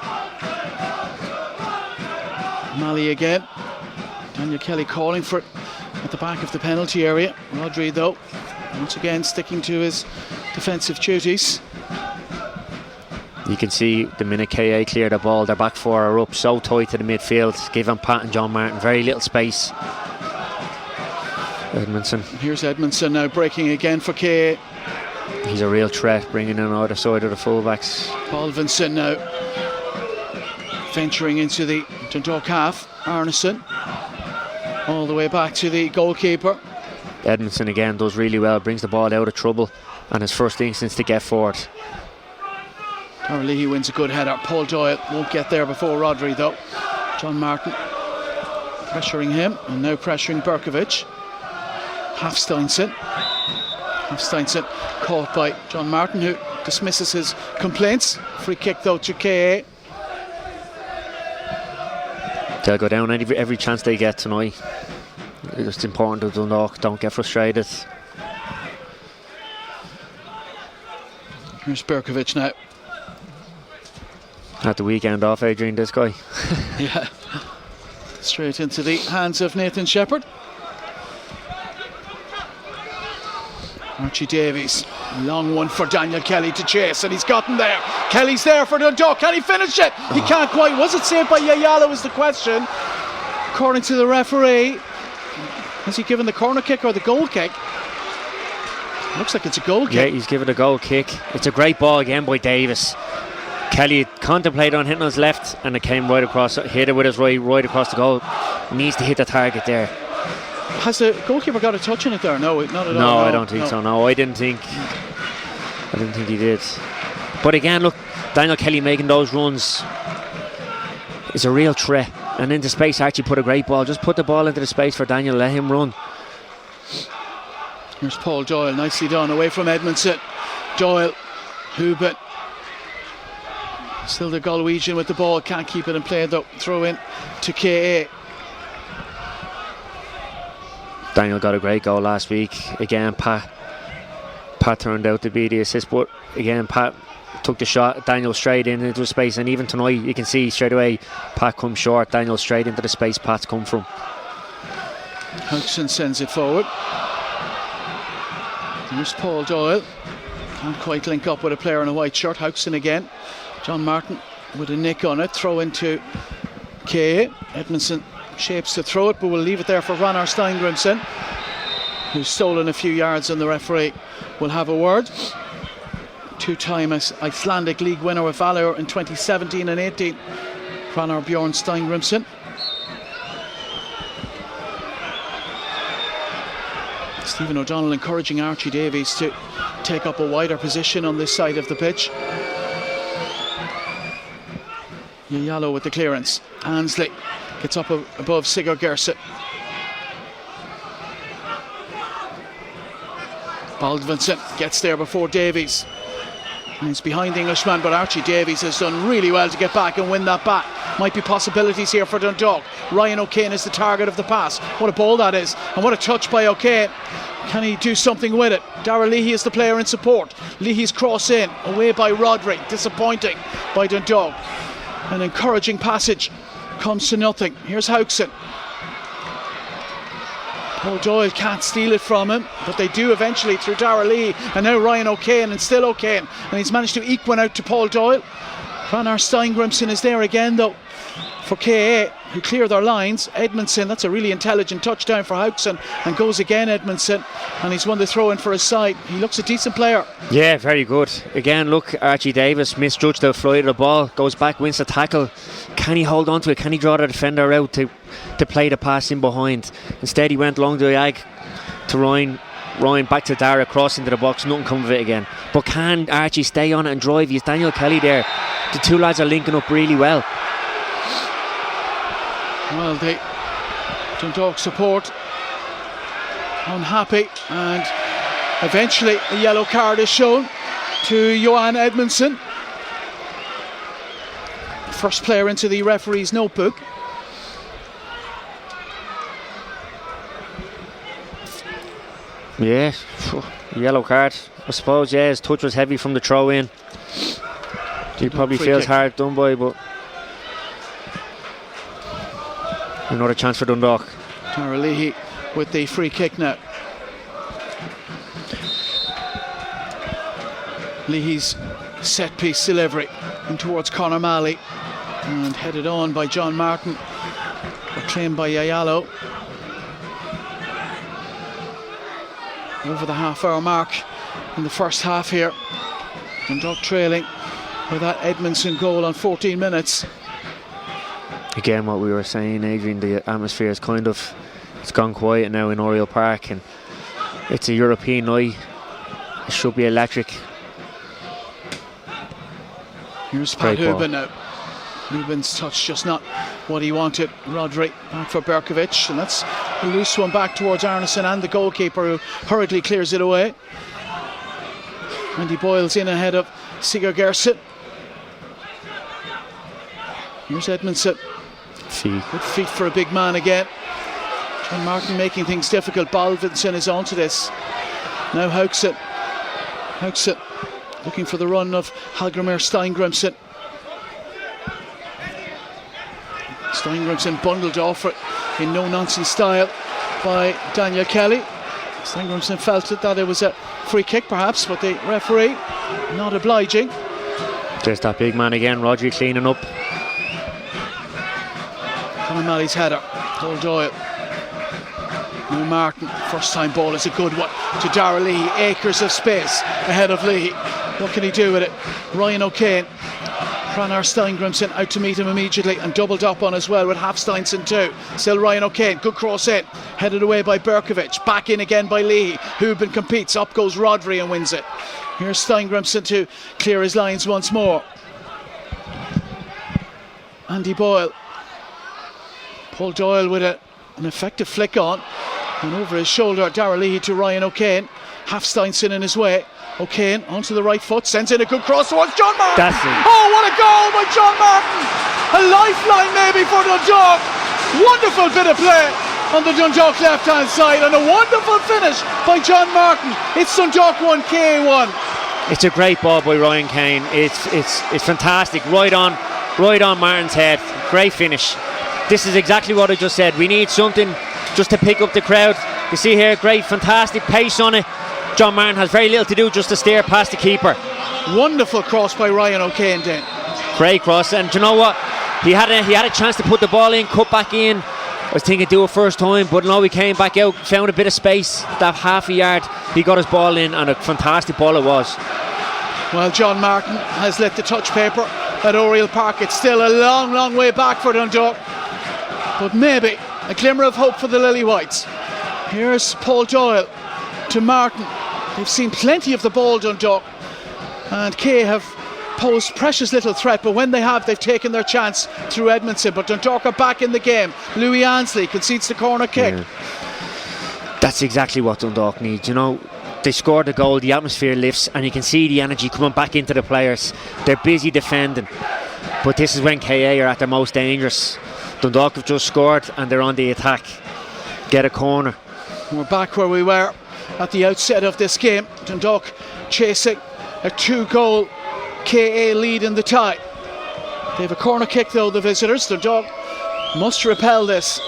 Malley again. Daniel Kelly calling for it at the back of the penalty area. Rodri, though, once again sticking to his defensive duties. You can see the minute KA clear the ball, their back four are up so tight to the midfield, giving Pat and John Martin very little space. Edmondson. Here's Edmondson now breaking again for KA. He's a real threat, bringing in either side of the fullbacks. Balvinson now venturing into the Dundalk half. Arneson all the way back to the goalkeeper. Edmondson again does really well, brings the ball out of trouble, and his first instance to get forward. Darragh Leahy wins a good header. Paul Doyle won't get there before Rodri, though. John Martin pressuring him, and now pressuring Berkovic. Hafsteinson caught by John Martin, who dismisses his complaints. Free kick though to KA. They'll go down every chance they get tonight. It's important that Dundalk don't get frustrated. Here's Berkovic now. Had the weekend off, Adrian, this guy. Yeah. Straight into the hands of Nathan Shepherd. Archie Davies, long one for Daniel Kelly to chase, and he's gotten there. Kelly's there for Dundalk. Can he finish it? He can't quite. Was it saved by Yayala was the question. According to the referee, has he given the corner kick or the goal kick? Looks like it's a goal kick. Yeah, he's given a goal kick. It's a great ball again by Davis. Kelly contemplated on hitting his left, and it came right across, hit it with his right across the goal. Needs to hit the target there. Has the goalkeeper got a touch in it there? No, not at all. No, I don't think so. No, I didn't think he did. But again, look, Daniel Kelly making those runs is a real threat. And into space, actually put a great ball. Just put the ball into the space for Daniel. Let him run. Here's Paul Doyle, nicely done, away from Edmondson. Doyle, Hubin. Still the Galwegian with the ball, can't keep it in play though. Throw in to KA. Daniel got a great goal last week. Again, Pat turned out to be the assist, but again, Pat took the shot, Daniel straight into space, and even tonight you can see straight away Pat comes short, Daniel straight into the space Pat's come from. Hodgson sends it forward. Here's Paul Doyle. Can't quite link up with a player in a white shirt. Hodgson again. John Martin with a nick on it. Throw into KA. Edmondson shapes to throw it, but we'll leave it there for Ranar Steingrimsson, who's stolen a few yards, and the referee will have a word. Two-time Icelandic League winner with Valur in 2017 and 18. Ranar Bjorn Steingrimsson. Stephen O'Donnell encouraging Archie Davies to take up a wider position on this side of the pitch. Yallo with the clearance. Ansley gets up above Sigurd Gerset. Baldvinson gets there before Davies. And he's behind the Englishman, but Archie Davies has done really well to get back and win that back. Might be possibilities here for Dundalk. Ryan O'Kane is the target of the pass. What a ball that is, and what a touch by O'Kane. Can he do something with it? Darragh Leahy is the player in support. Leahy's cross in, away by Rodri. Disappointing by Dundalk. An encouraging passage comes to nothing. Here's Hodgson. Paul Doyle can't steal it from him, but they do eventually through Darragh Leahy, and now Ryan O'Kane, and still O'Kane, and he's managed to eke one out to Paul Doyle. Ranar Steingrimsson is there again though for KA, who clear their lines. Edmondson, that's a really intelligent touchdown for Hodgson, and goes again Edmondson, and he's won the throw in for his side. He looks a decent player. Yeah, very good. Again, look, Archie Davis misjudged the flight of the ball, goes back, wins the tackle. Can he hold on to it? Can he draw the defender out to play the pass in behind? Instead he went along the ag to Ryan back to Dara, cross into the box, nothing come of it again. But can Archie stay on it and drive? He's Daniel Kelly there. The two lads are linking up really well. Well, the Dundalk support unhappy, and Eventually a yellow card is shown to Johan Edmondson, first player into the referee's notebook. Yeah, yellow card. I suppose, yeah, his touch was heavy from the throw in. He probably feels hard done by, but another chance for Dundalk. Dara Leahy with the free kick now. Leahy's set piece delivery in towards Conor Malley and headed on by John Martin, but claimed by Ayalo. Over the half-hour mark in the first half here. Dundalk trailing with that Edmondson goal on 14 minutes. Again, what we were saying, Adrian, the atmosphere is it's gone quiet now in Oriel Park, and it's a European night. It should be electric. Here's Pat Hubin now. Hubin's touch just not what he wanted. Rodri back for Berkovic, and that's a loose one back towards Arneson and the goalkeeper, who hurriedly clears it away. Andy Boyle's in ahead of Sigurd Gerson. Here's Edmondson. Good feet for a big man again. John Martin making things difficult. Balvinson is onto this. Now Haugson looking for the run of Hallgrimur Steingrimsson. Steingrimsson bundled off it in no-nonsense style by Daniel Kelly. Steingrimsson felt that it was a free kick perhaps, but the referee not obliging. There's that big man again, Rodri cleaning up. Conor Malley's header, Paul Doyle. Now Martin, first time ball is a good one to Dara Leahy, acres of space ahead of Leahy. What can he do with it? Ryan O'Kane, Hrannar Steingrimsson out to meet him immediately and doubled up on as well with Hafsteinson too. Still Ryan O'Kane, good cross in, headed away by Berkovic, back in again by Leahy. Hubin competes, up goes Rodri and wins it. Here's Steingrimsson to clear his lines once more. Andy Boyle. Paul Doyle with an effective flick on, and over his shoulder Dara Leahy to Ryan O'Kane. Hafsteinson in his way. O'Kane onto the right foot, sends in a good cross towards John Martin. Oh, what a goal by John Martin! A lifeline maybe for Dundalk. Wonderful bit of play on the Dundalk left-hand side, and a wonderful finish by John Martin. It's Dundalk 1, KA 1. It's a great ball by Ryan Kane. It's fantastic. Right on Martin's head. Great finish. This is exactly what I just said. We need something just to pick up the crowd. You see here, great, fantastic pace on it. John Martin has very little to do, just to steer past the keeper. Wonderful cross by Ryan O'Kane then. Great cross, and do you know what? He had a chance to put the ball in, cut back in. I was thinking do it first time, but no, he came back out, found a bit of space, that half a yard. He got his ball in, and a fantastic ball it was. Well, John Martin has lit the touch paper at Oriel Park. It's still a long, long way back for Dundalk, but maybe a glimmer of hope for the Lily Whites. Here's Paul Doyle to Martin. They've seen plenty of the ball, Dundalk, and Kay have posed precious little threat, but when they have, they've taken their chance through Edmondson. But Dundalk are back in the game. Louis Ansley concedes the corner kick. Yeah. That's exactly what Dundalk needs. You know, they scored a goal, the atmosphere lifts, and you can see the energy coming back into the players. They're busy defending, but this is when KA are at their most dangerous. Dundalk have just scored and they're on the attack. Get a corner. We're back where we were at the outset of this game. Dundalk chasing a 2-goal KA lead in the tie. They have a corner kick though, the visitors. Dundalk must repel this.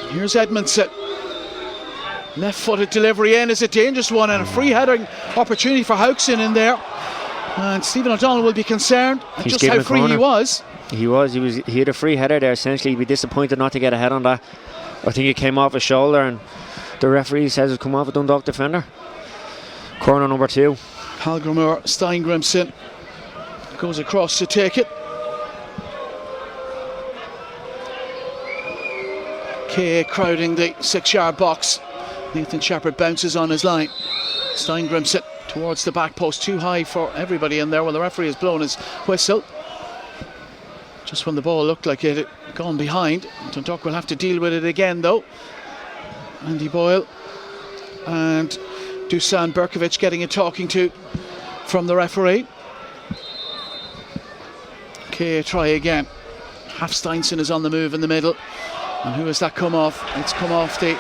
Here's Edmondson. Left-footed delivery in is a dangerous one, and a free heading opportunity for Haugson in there. And Stephen O'Donnell will be concerned at just how free he was. He had a free header there. Essentially, he'd be disappointed not to get a head on that. I think it came off his shoulder, and the referee says it's come off a Dundalk defender. Corner number 2. Hallgrimur Steingrimsson goes across to take it. KA crowding the 6-yard box. Nathan Shepherd bounces on his line. Steingrimsson towards the back post, too high for everybody in there. Well, the referee has blown his whistle just when the ball looked like it had gone behind. Dundalk will have to deal with it again though. Andy Boyle and Dusan Berkovic getting a talking to from the referee. Okay, try again. Hafsteinson is on the move in the middle. And who has that come off? It's come off the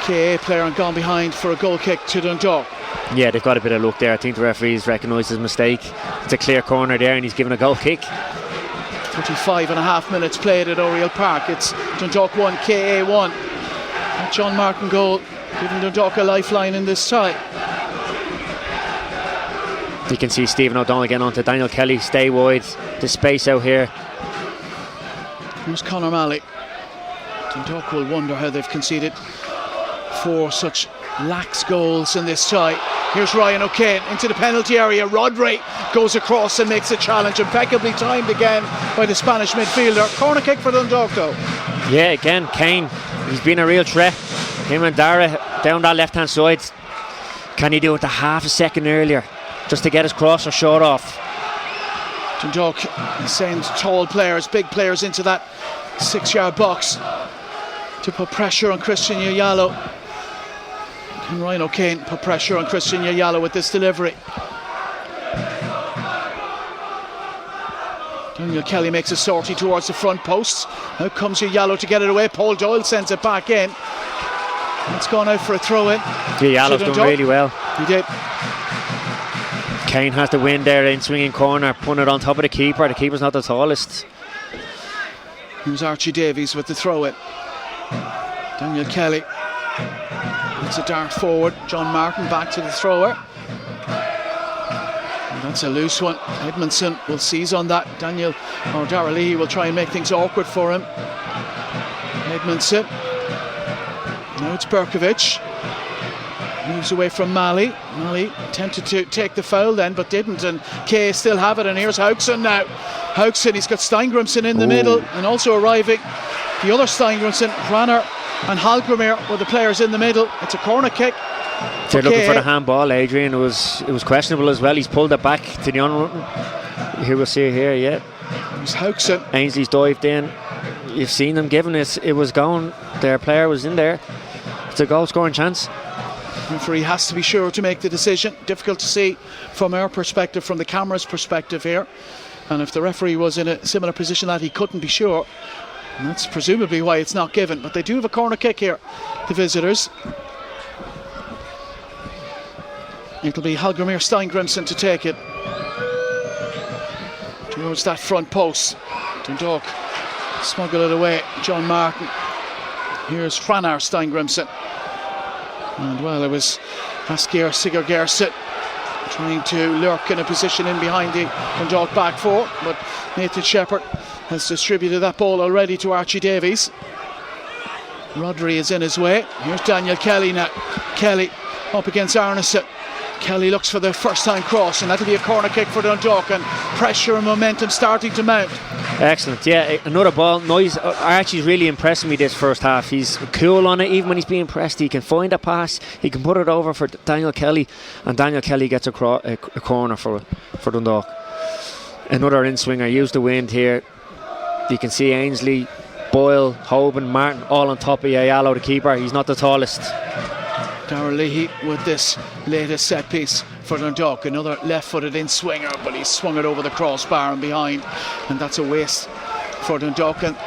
KA player and gone behind for a goal kick to Dundalk. Yeah, they've got a bit of luck there. I think the referee's recognised his mistake. It's a clear corner there and he's given a goal kick. 35.5 minutes played at Oriel Park. It's Dundalk 1, KA 1. That John Martin goal giving Dundalk a lifeline in this tie. You can see Stephen O'Donnell getting onto Daniel Kelly, stay wide, the space out here. Here's Conor Malley. Dundalk will wonder how they've conceded 4 such lax goals in this tie. Here's Ryan O'Kane into the penalty area. Rodri goes across and makes a challenge, impeccably timed again by the Spanish midfielder. Corner kick for Dundalk though. Yeah, again, Kane, he's been a real threat. Him and Dara down that left hand side. Can he do it a half a second earlier just to get his cross or shot off? Dundalk sends tall players, big players into that 6-yard box to put pressure on Christian Yayalo. Can Ryan O'Kane put pressure on Christian Yayalo with this delivery? Daniel Kelly makes a sortie towards the front post. Out comes Yayalo to get it away. Paul Doyle sends it back in. It's gone out for a throw-in. Yayalo's done really well. He did. Kane has the win there in swinging corner, putting it on top of the keeper. The keeper's not the tallest. Here's Archie Davies with the throw-in. Daniel Kelly. It's a dart forward. John Martin back to the thrower. And that's a loose one. Edmondson will seize on that. Darragh Leahy will try and make things awkward for him. Edmondson. Now it's Berkovic. Moves away from Malley. Malley attempted to take the foul then, but didn't, and Kay still have it. And here's Haugson now. Haugson, he's got Steingrimson in the middle, and also arriving the other Steingrimson, Ranner and Hallgrimir were the players in the middle. It's a corner kick. They're looking for the handball, Adrian. It was questionable as well. He's pulled it back to the unwritten. Here we'll see it here, yeah. It's Haugson. Ainsley's dived in. You've seen them giving it. It was going. Their player was in there. It's a goal scoring chance. Referee has to be sure to make the decision. Difficult to see from our perspective, from the camera's perspective here. And if the referee was in a similar position that he couldn't be sure, and that's presumably why it's not given. But they do have a corner kick here, the visitors. It'll be Hallgrimir Steingrimson to take it towards that front post. Dundalk smuggle it away. John Martin. Here's Hrannar Steingrimson. And well, it was Askir Sigurgeirsson trying to lurk in a position in behind the Dundalk back four, but Nathan Shepherd has distributed that ball already to Archie Davies. Rodri is in his way. Here's Daniel Kelly now. Kelly up against Arneson. Kelly looks for the first time cross, and that'll be a corner kick for Dundalk, and pressure and momentum starting to mount. Excellent, yeah, another ball. Noise. Archie's really impressing me this first half. He's cool on it, even when he's being pressed. He can find a pass, he can put it over for Daniel Kelly, and Daniel Kelly gets a corner for Dundalk. Another in-swinger, use the wind here. You can see Ainsley, Boyle, Hoban, Martin all on top of Yayalo, the keeper. He's not the tallest. Darragh Leahy with this latest set piece for Dundalk. Another left-footed in-swinger, but he's swung it over the crossbar and behind, and that's a waste for Dundalk. And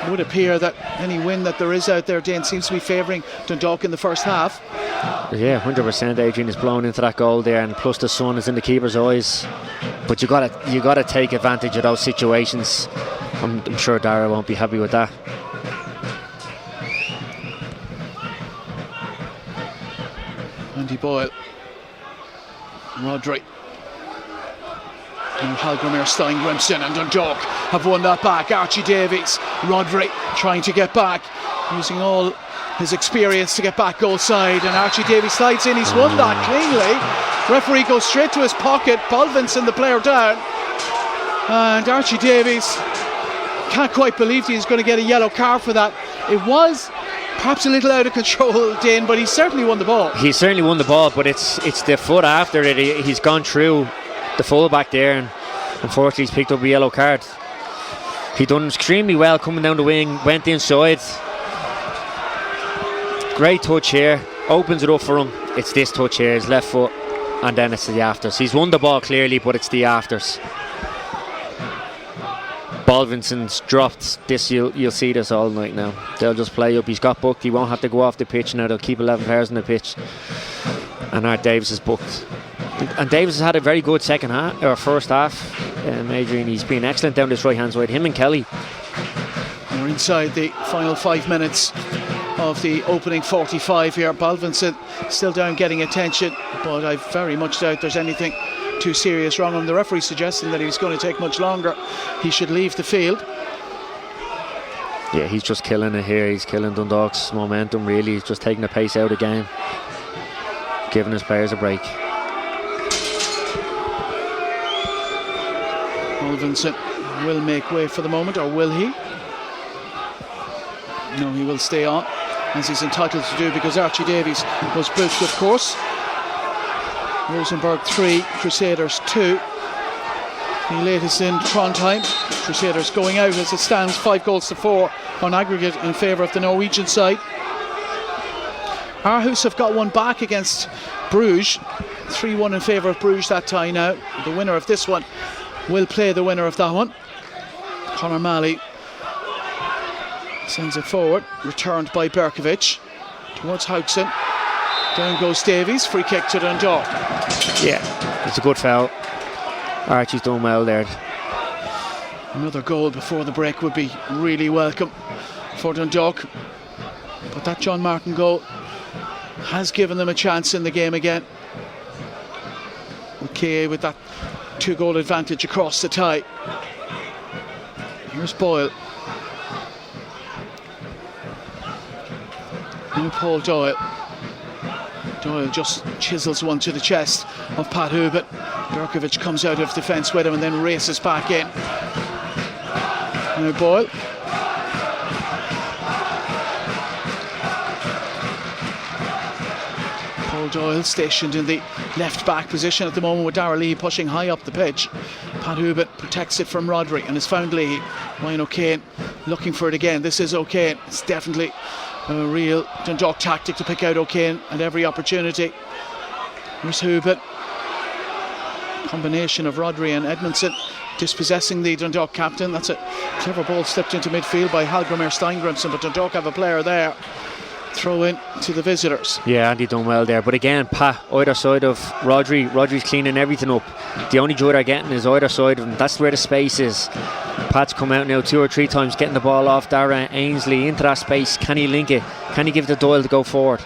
it would appear that any win that there is out there, Dane, seems to be favouring Dundalk in the first half. Yeah, 100%. Adrian is blown into that goal there, and plus the sun is in the keeper's eyes. But you gotta take advantage of those situations. I'm sure Darragh won't be happy with that. Andy Boyle, Rodri, and Hallgrimir Steingrimson, and Dundalk have won that back. Archie Davies, Rodri trying to get back, using all his experience to get back goal side, and Archie Davies slides in. He's won that cleanly. Referee goes straight to his pocket. Bolvinson, the player, down, and Archie Davies can't quite believe he's going to get a yellow card for that. It was perhaps a little out of control, Dane, but he certainly won the ball. He certainly won the ball, but it's the foot after it. He's gone through the fullback there, and unfortunately he's picked up a yellow card. He done extremely well coming down the wing, went inside. Great touch here. opens it up for him. It's this touch here, his left foot, and then it's the afters. He's won the ball clearly, but it's the afters. Balvinson's dropped this. You'll see this all night now. They'll just play up. He's got booked. He won't have to go off the pitch now. They'll keep 11 players on the pitch. And Art Davis is booked. And Davis has had a very good first half. Adrian, he's been excellent down this right hand side. Him and Kelly. We're inside the final 5 minutes of the opening 45 here. Balvinson still down getting attention, but I very much doubt there's anything too serious wrong with him. The referee suggesting that he's going to take much longer. He should leave the field. Yeah, he's just killing it here. He's killing Dundalk's momentum, really. He's just taking the pace out of the game, giving his players a break. Balvinson will make way for the moment, or will he? No, he will stay on, as he's entitled to do, because Archie Davies was booked, of course. Rosenborg 3, Crusaders 2. The latest in Trondheim. Crusaders going out as it stands 5-4 on aggregate in favour of the Norwegian side. Aarhus have got one back against Bruges. 3-1 in favour of Bruges that tie now. The winner of this one will play the winner of that one. Conor Malley sends it forward, returned by Berkovic towards Haugsson. Down goes Davies, free kick to Dundalk. Yeah, it's a good foul. Archie's done well there. Another goal before the break would be really welcome for Dundalk. But that John Martin goal has given them a chance in the game again. Okay, with that 2-goal advantage across the tie. Here's Boyle. Now Paul Doyle. Doyle just chisels one to the chest of Pat Hubert. Berkovic comes out of defence with him and then races back in. Now Boyle. Paul Doyle stationed in the left back position at the moment with Darragh Leahy pushing high up the pitch. Pat Hubert protects it from Rodri and has found Leahy. Ryan O'Kane looking for it again. This is O'Kane. It's definitely a real Dundalk tactic to pick out O'Kane at every opportunity. Here's Hubert. Combination of Rodri and Edmondson dispossessing the Dundalk captain. That's a clever ball slipped into midfield by Hallgrimur Steingrimsson, but Dundalk have a player there. Throw in to the visitors. Yeah, Andy done well there. But again, Pat, either side of Rodri. Rodri's cleaning everything up. The only joy they're getting is either side of him. That's where the space is. Pat's come out now 2 or 3 times, getting the ball off Darragh Ainsley into that space. Can he link it? Can he give the Doyle to go forward?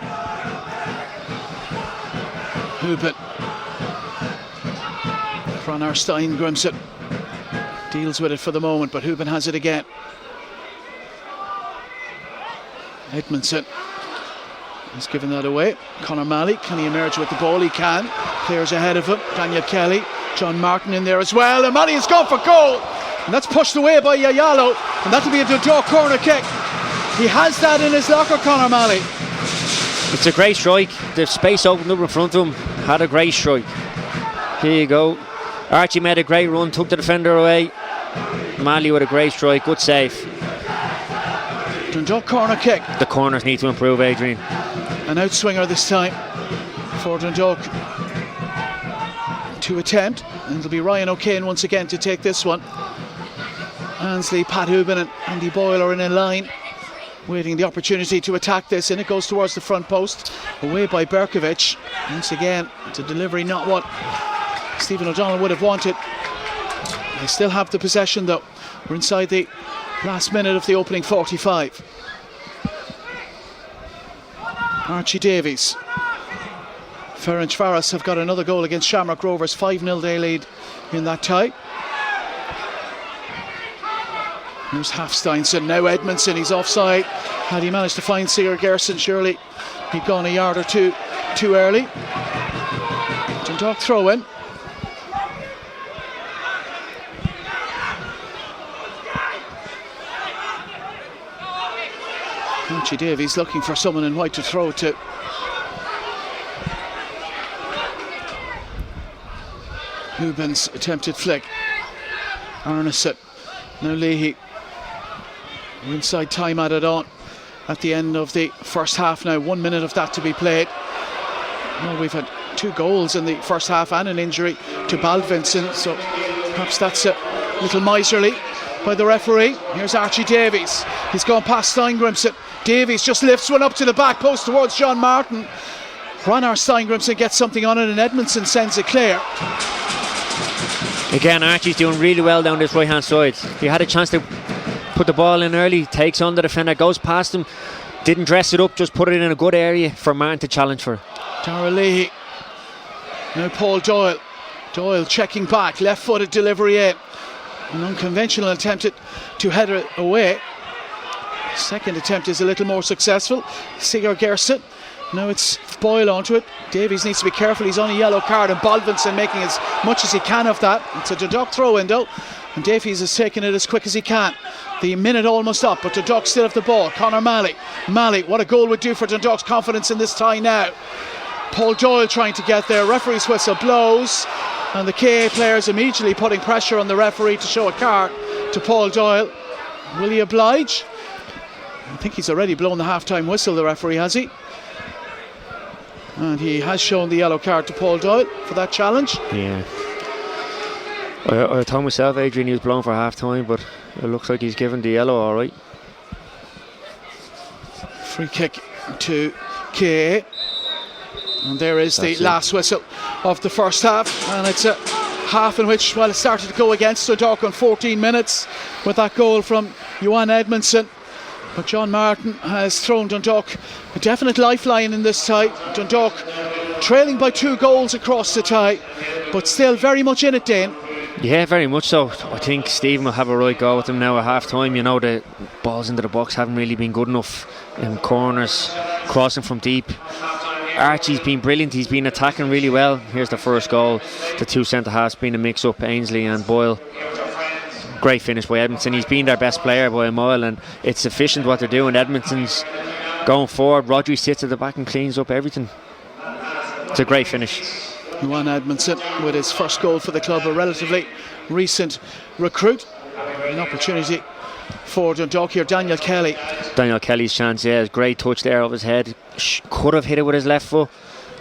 Hubert. Hrannar Steingrimsson deals with it for the moment, but Hubert has it again. Edmondson has given that away. Conor Malley, can he emerge with the ball? He can. Players ahead of him. Daniel Kelly, John Martin in there as well. And Malley has gone for goal. And that's pushed away by Yayalo. And that'll be a Dundalk corner kick. He has that in his locker, Conor Malley. It's a great strike. The space opened up in front of him. Had a great strike. Here you go. Archie made a great run, took the defender away. Malley with a great strike. Good save. Dundalk corner kick. The corners need to improve, Adrian. An outswinger this time for Dundalk to attempt, and it'll be Ryan O'Kane once again to take this one. Ainsley, Pat Hubin and Andy Boyle are in a line waiting the opportunity to attack this, and it goes towards the front post, away by Berkovic. Once again, it's a delivery not what Stephen O'Donnell would have wanted. They still have the possession though. We're inside the last minute of the opening 45. Archie Davies. Ferencváros have got another goal against Shamrock Rovers. 5-0 they lead in that tie. Here's Hafsteinson, now Edmondson, he's offside. Had he managed to find Sigurd Gerson, surely he'd gone a yard or two too early. Dundalk throw in. Archie Davies looking for someone in white to throw to. Hubin's attempted flick. Arneson. Now Leahy. We're inside time added on. at the end of the first half now. 1 minute of that to be played. Well, we've had 2 goals in the first half and an injury to Baldvinson, so perhaps that's a little miserly by the referee. Here's Archie Davies. He's gone past Steingrimson. Davies just lifts one up to the back post towards John Martin. Hrannar Steingrimson gets something on it and Edmondson sends it clear. Again, Archie's doing really well down this right hand side. He had a chance to put the ball in early, takes on the defender, goes past him, didn't dress it up, just put it in a good area for Martin to challenge for. Dara Leahy. Now Paul Doyle. Doyle checking back, left footed delivery in. An unconventional attempt to head it away. Second attempt is a little more successful. Sigurd Gerson. Now it's Boyle onto it. Davies needs to be careful, he's on a yellow card, and Baldvinson making as much as he can of that. It's a Dundalk throw in though, and Davies is taking it as quick as he can. The minute almost up, but Dundalk still have the ball. Conor Malley. Malley, what a goal would do for Dundalk's confidence in this tie now. Paul Doyle trying to get there. Referee's whistle blows, and the KA players immediately putting pressure on the referee to show a card to Paul Doyle. Will he oblige? I think he's already blown the half-time whistle, the referee, has he? And he has shown the yellow card to Paul Doyle for that challenge. Yeah. I told myself Adrian he was blown for half-time, but it looks like he's given the yellow all right. Free kick to KA. And there is the last whistle of the first half, and it's a half in which, well, it started to go against Dundalk on 14 minutes with that goal from Johan Edmondson. But John Martin has thrown Dundalk a definite lifeline in this tie. Dundalk trailing by 2 goals across the tie, but still very much in it, Dane. Yeah, very much so. I think Stephen will have a right go with him now at half time. You know, the balls into the box haven't really been good enough. Corners, crossing from deep. Archie's been brilliant, he's been attacking really well. Here's the first goal. The 2 centre halves being a mix up, Ainsley and Boyle. Great finish by Edmondson. He's been their best player by a mile, and it's efficient what they're doing. Edmondson's going forward, Rodri sits at the back and cleans up everything. It's a great finish. Johan Edmondson with his first goal for the club, a relatively recent recruit. An opportunity for Dundalk here. Daniel Kelly's chance, yeah, great touch there of his head. Could have hit it with his left foot,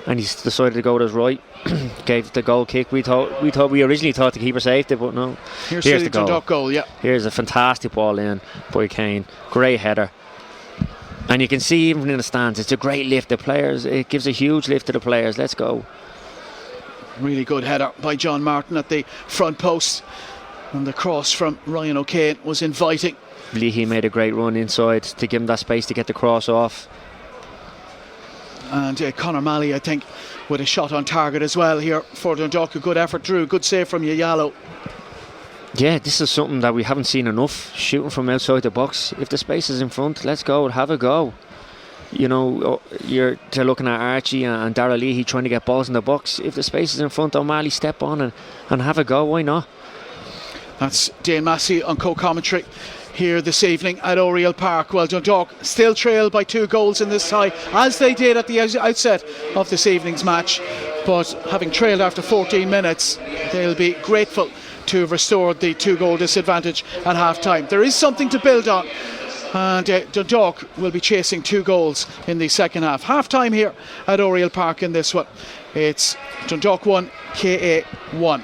and he's decided to go with his right. Gave the goal kick. We originally thought the keeper saved it, but no. Here's the Dundalk goal, yeah. Here's a fantastic ball in by Kane. Great header. And you can see even in the stands, it's a great lift. The players, it gives a huge lift to the players. Let's go. Really good header by John Martin at the front post, and the cross from Ryan O'Kane was inviting. Leahy made a great run inside to give him that space to get the cross off. And Conor Malley, I think, with a shot on target as well here for Dundalk. A good effort, Drew. Good save from Yayalo. Yeah, this is something that we haven't seen enough. Shooting from outside the box. If the space is in front, let's go. Have a go. You know, they're looking at Archie and Dara Leahy trying to get balls in the box. If the space is in front, O'Malley step on and have a go. Why not? That's Dane Massey on co-commentary here this evening at Oriel Park. Well, Dundalk still trail by 2 goals in this tie, as they did at the outset of this evening's match, but having trailed after 14 minutes, they'll be grateful to have restored the 2-goal disadvantage at half time. There is something to build on, and Dundalk will be chasing 2 goals in the second half. Half time here at Oriel Park in this one. It's Dundalk 1, KA 1.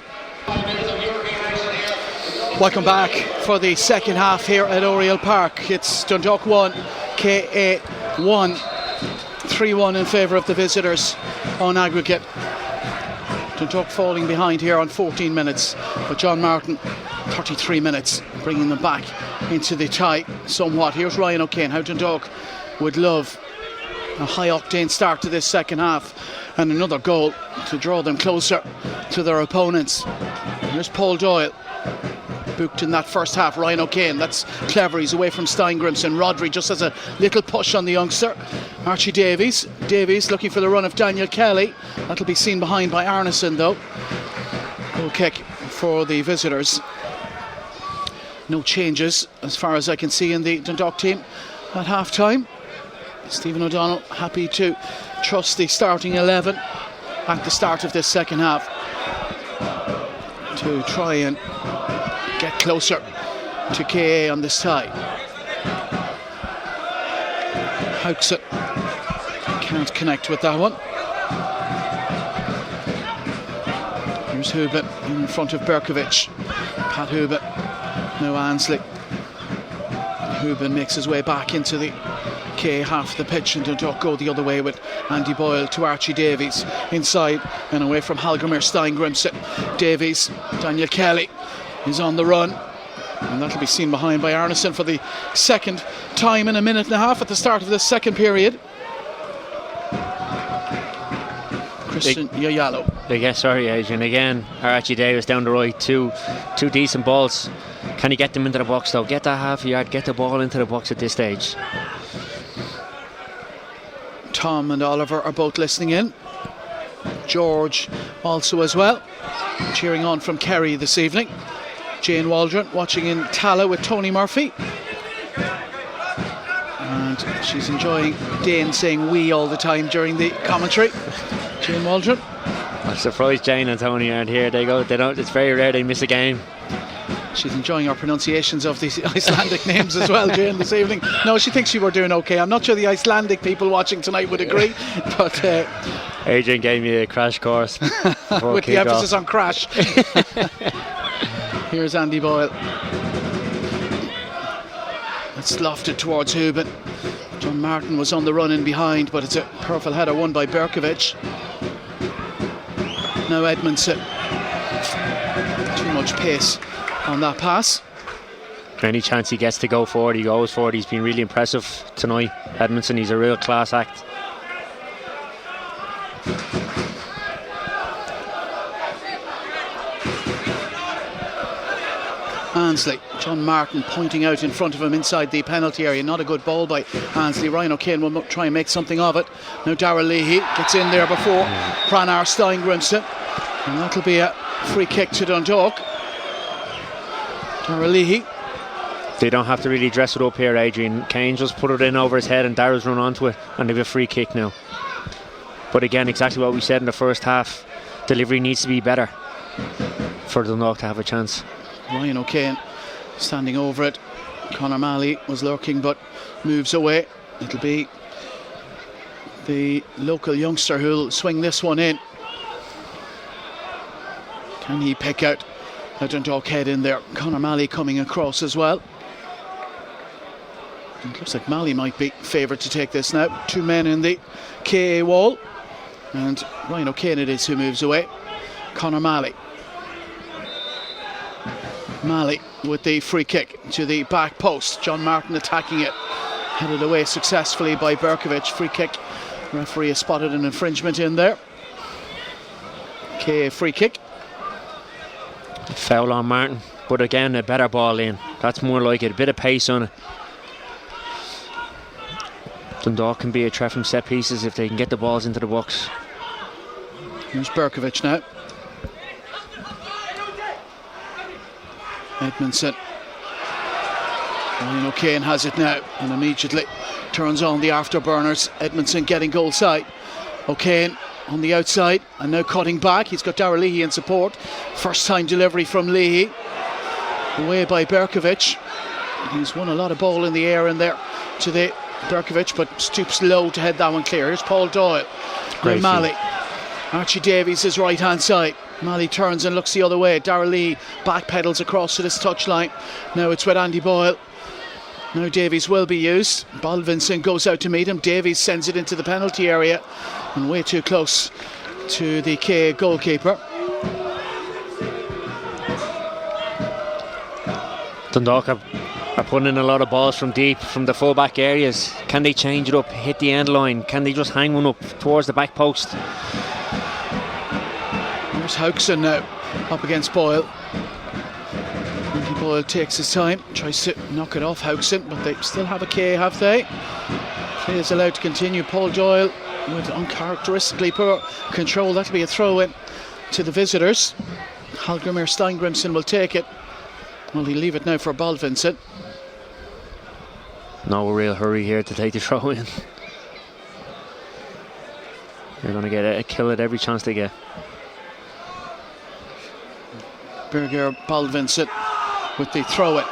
Welcome back for the second half here at Oriel Park. It's Dundalk 1, KA 1. 3-1 in favour of the visitors on aggregate. Dundalk falling behind here on 14 minutes, but John Martin 33 minutes bringing them back into the tie somewhat. Here's Ryan O'Kane. How Dundalk would love a high octane start to this second half and another goal to draw them closer to their opponents. Here's Paul Doyle, booked in that first half. Ryan O'Kane, that's clever, he's away from Steingrimson. Rodri just has a little push on the youngster. Archie Davies looking for the run of Daniel Kelly. That'll be seen behind by Arneson though. Goal kick for the visitors. No changes as far as I can see in the Dundalk team at half time. Stephen O'Donnell happy to trust the starting 11 at the start of this second half to try and get closer to KA on this tie. Hauksson can't connect with that one. Here's Hubin in front of Berkovic. Pat Hubin, now Ansley. Hubin makes his way back into the K half of the pitch, and Dundalk go the other way with Andy Boyle to Archie Davies inside and away from Hallgrimur Steingrimson. Davies, Daniel Kelly is on the run, and that'll be seen behind by Arneson for the second time in a minute and a half at the start of this second period. Christian Yayalo. Yeah, sorry, Adrian. Again, Archie Davis down the right. Two decent balls. Can he get them into the box though? Get that half yard, get the ball into the box at this stage. Tom and Oliver are both listening in. George also as well. Cheering on from Kerry this evening. Jane Waldron watching in Tala with Tony Murphy. And she's enjoying Dane saying "we" all the time during the commentary. Jane Waldron. I'm surprised Jane and Tony aren't here. They don't. It's very rare they miss a game. She's enjoying our pronunciations of the Icelandic names as well, Jane, this evening. No, she thinks we were doing okay. I'm not sure the Icelandic people watching tonight would agree, but Adrian gave me a crash course with the emphasis on crash. Here's Andy Boyle. It's lofted towards Hubin. John Martin was on the run in behind, but it's a powerful header won by Berkovic. Now Edmondson. Too much pace on that pass. Any chance he gets to go forward, he goes forward. He's been really impressive tonight, Edmondson. He's a real class act. Ansley, John Martin pointing out in front of him inside the penalty area. Not a good ball by Ansley. Ryan O'Kane will try and make something of it. Now Darragh Leahy gets in there before Pranar Steingrimson, and that'll be a free kick to Dundalk. Darragh Leahy. They don't have to really dress it up here, Adrian. Kane just put it in over his head and Darrag's run onto it, and they've a free kick now. But again, exactly what we said in the first half, delivery needs to be better for Dundalk to have a chance. Ryan O'Kane standing over it. Conor Malley was lurking but moves away. It'll be the local youngster who'll swing this one in. Can he pick out a Dundalk head in there? Conor Malley coming across as well. It looks like Malley might be favoured to take this now. Two men in the KA wall, and Ryan O'Kane it is who moves away. Conor Malley. Malley with the free kick to the back post. John Martin attacking it. Headed away successfully by Berkovic. Free kick. Referee has spotted an infringement in there. KA free kick. Foul on Martin, but again a better ball in. That's more like it. A bit of pace on it. Dundalk can be a threat from set pieces if they can get the balls into the box. Here's Berkovic now. Edmondson. Ryan O'Kane has it now and immediately turns on the afterburners. Edmondson getting goal side. O'Kane on the outside and now cutting back. He's got Darragh Leahy in support. First time delivery from Leahy. Away by Berkovic. He's won a lot of ball in the air in there to the Berkovic, but stoops low to head that one clear. Here's Paul Doyle. Great Malley. Archie Davies is right hand side. Malley turns and looks the other way. Darragh Leahy backpedals across to this touchline. Now it's with Andy Boyle. Now Davies will be used. Balvinson goes out to meet him. Davies sends it into the penalty area and way too close to the KA goalkeeper. Dundalk are putting in a lot of balls from deep, from the full-back areas. Can they change it up, hit the end line? Can they just hang one up towards the back post? There's Hauksson now, up against Boyle. Andy Boyle takes his time, tries to knock it off Hauksson, but they still have a K, have they? Play is allowed to continue. Paul Doyle with uncharacteristically poor control. That'll be a throw-in to the visitors. Hallgrimur Steingrimson will take it. Well, he'll leave it now for Balvinson. No real hurry here to take the throw in. They're going to get a kill at every chance they get. Birger Balvinson with the throw in.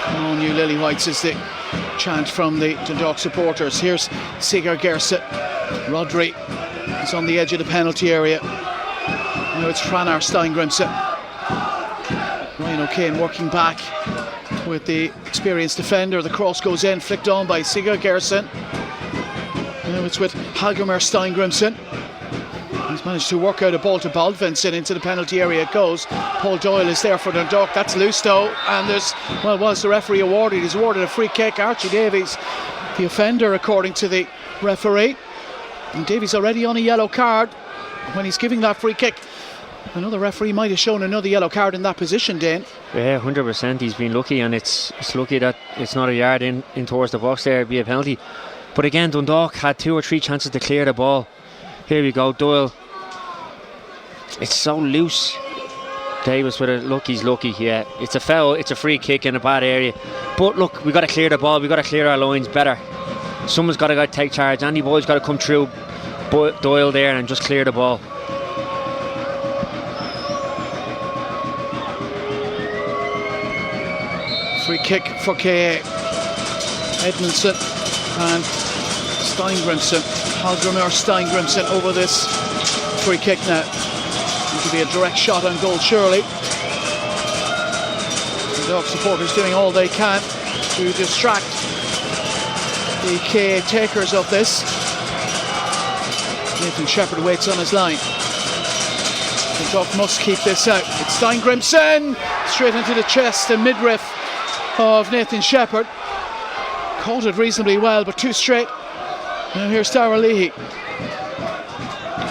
Come on, you Lily Whites, is the chant from the Dundalk supporters. Here's Sigur Gerset. Rodri is on the edge of the penalty area. Now it's Hrannar Steingrimsson. Ryan O'Kane working back with the experienced defender. The cross goes in, flicked on by Sigur Gerset. Now it's with Hallgrimur Steingrimsson. He's managed to work out a ball to Baldvinsson. Into the penalty area it goes. Paul Doyle is there for Dundalk. That's loose though, and there's, well, was the referee awarded? He's awarded a free kick. Archie Davies, the offender according to the referee, and Davies already on a yellow card when he's giving that free kick. Another referee might have shown another yellow card in that position, Dane. Yeah, 100%. He's been lucky, and it's lucky that it's not a yard in towards the box there. It'd be a penalty. But again, Dundalk had 2 or 3 chances to clear the ball. Here we go, Doyle. It's so loose. Davis with a look, he's lucky. Yeah, it's a foul, it's a free kick in a bad area. But look, we got to clear the ball, we got to clear our lines better. Someone's got to take charge. Andy Boyd's got to come through Doyle there and just clear the ball. Free kick for KA. Edmondson and Steingrimsson. Hallgrimur Steingrimsson over this free kick now. It could be a direct shot on goal, surely. The Dundalk supporters doing all they can to distract the KA takers of this. Nathan Shepherd waits on his line. Dundalk must keep this out. It's Steingrimsson straight into the chest and midriff of Nathan Shepherd. Caught it reasonably well, but too straight. Now here's Darragh Leahy.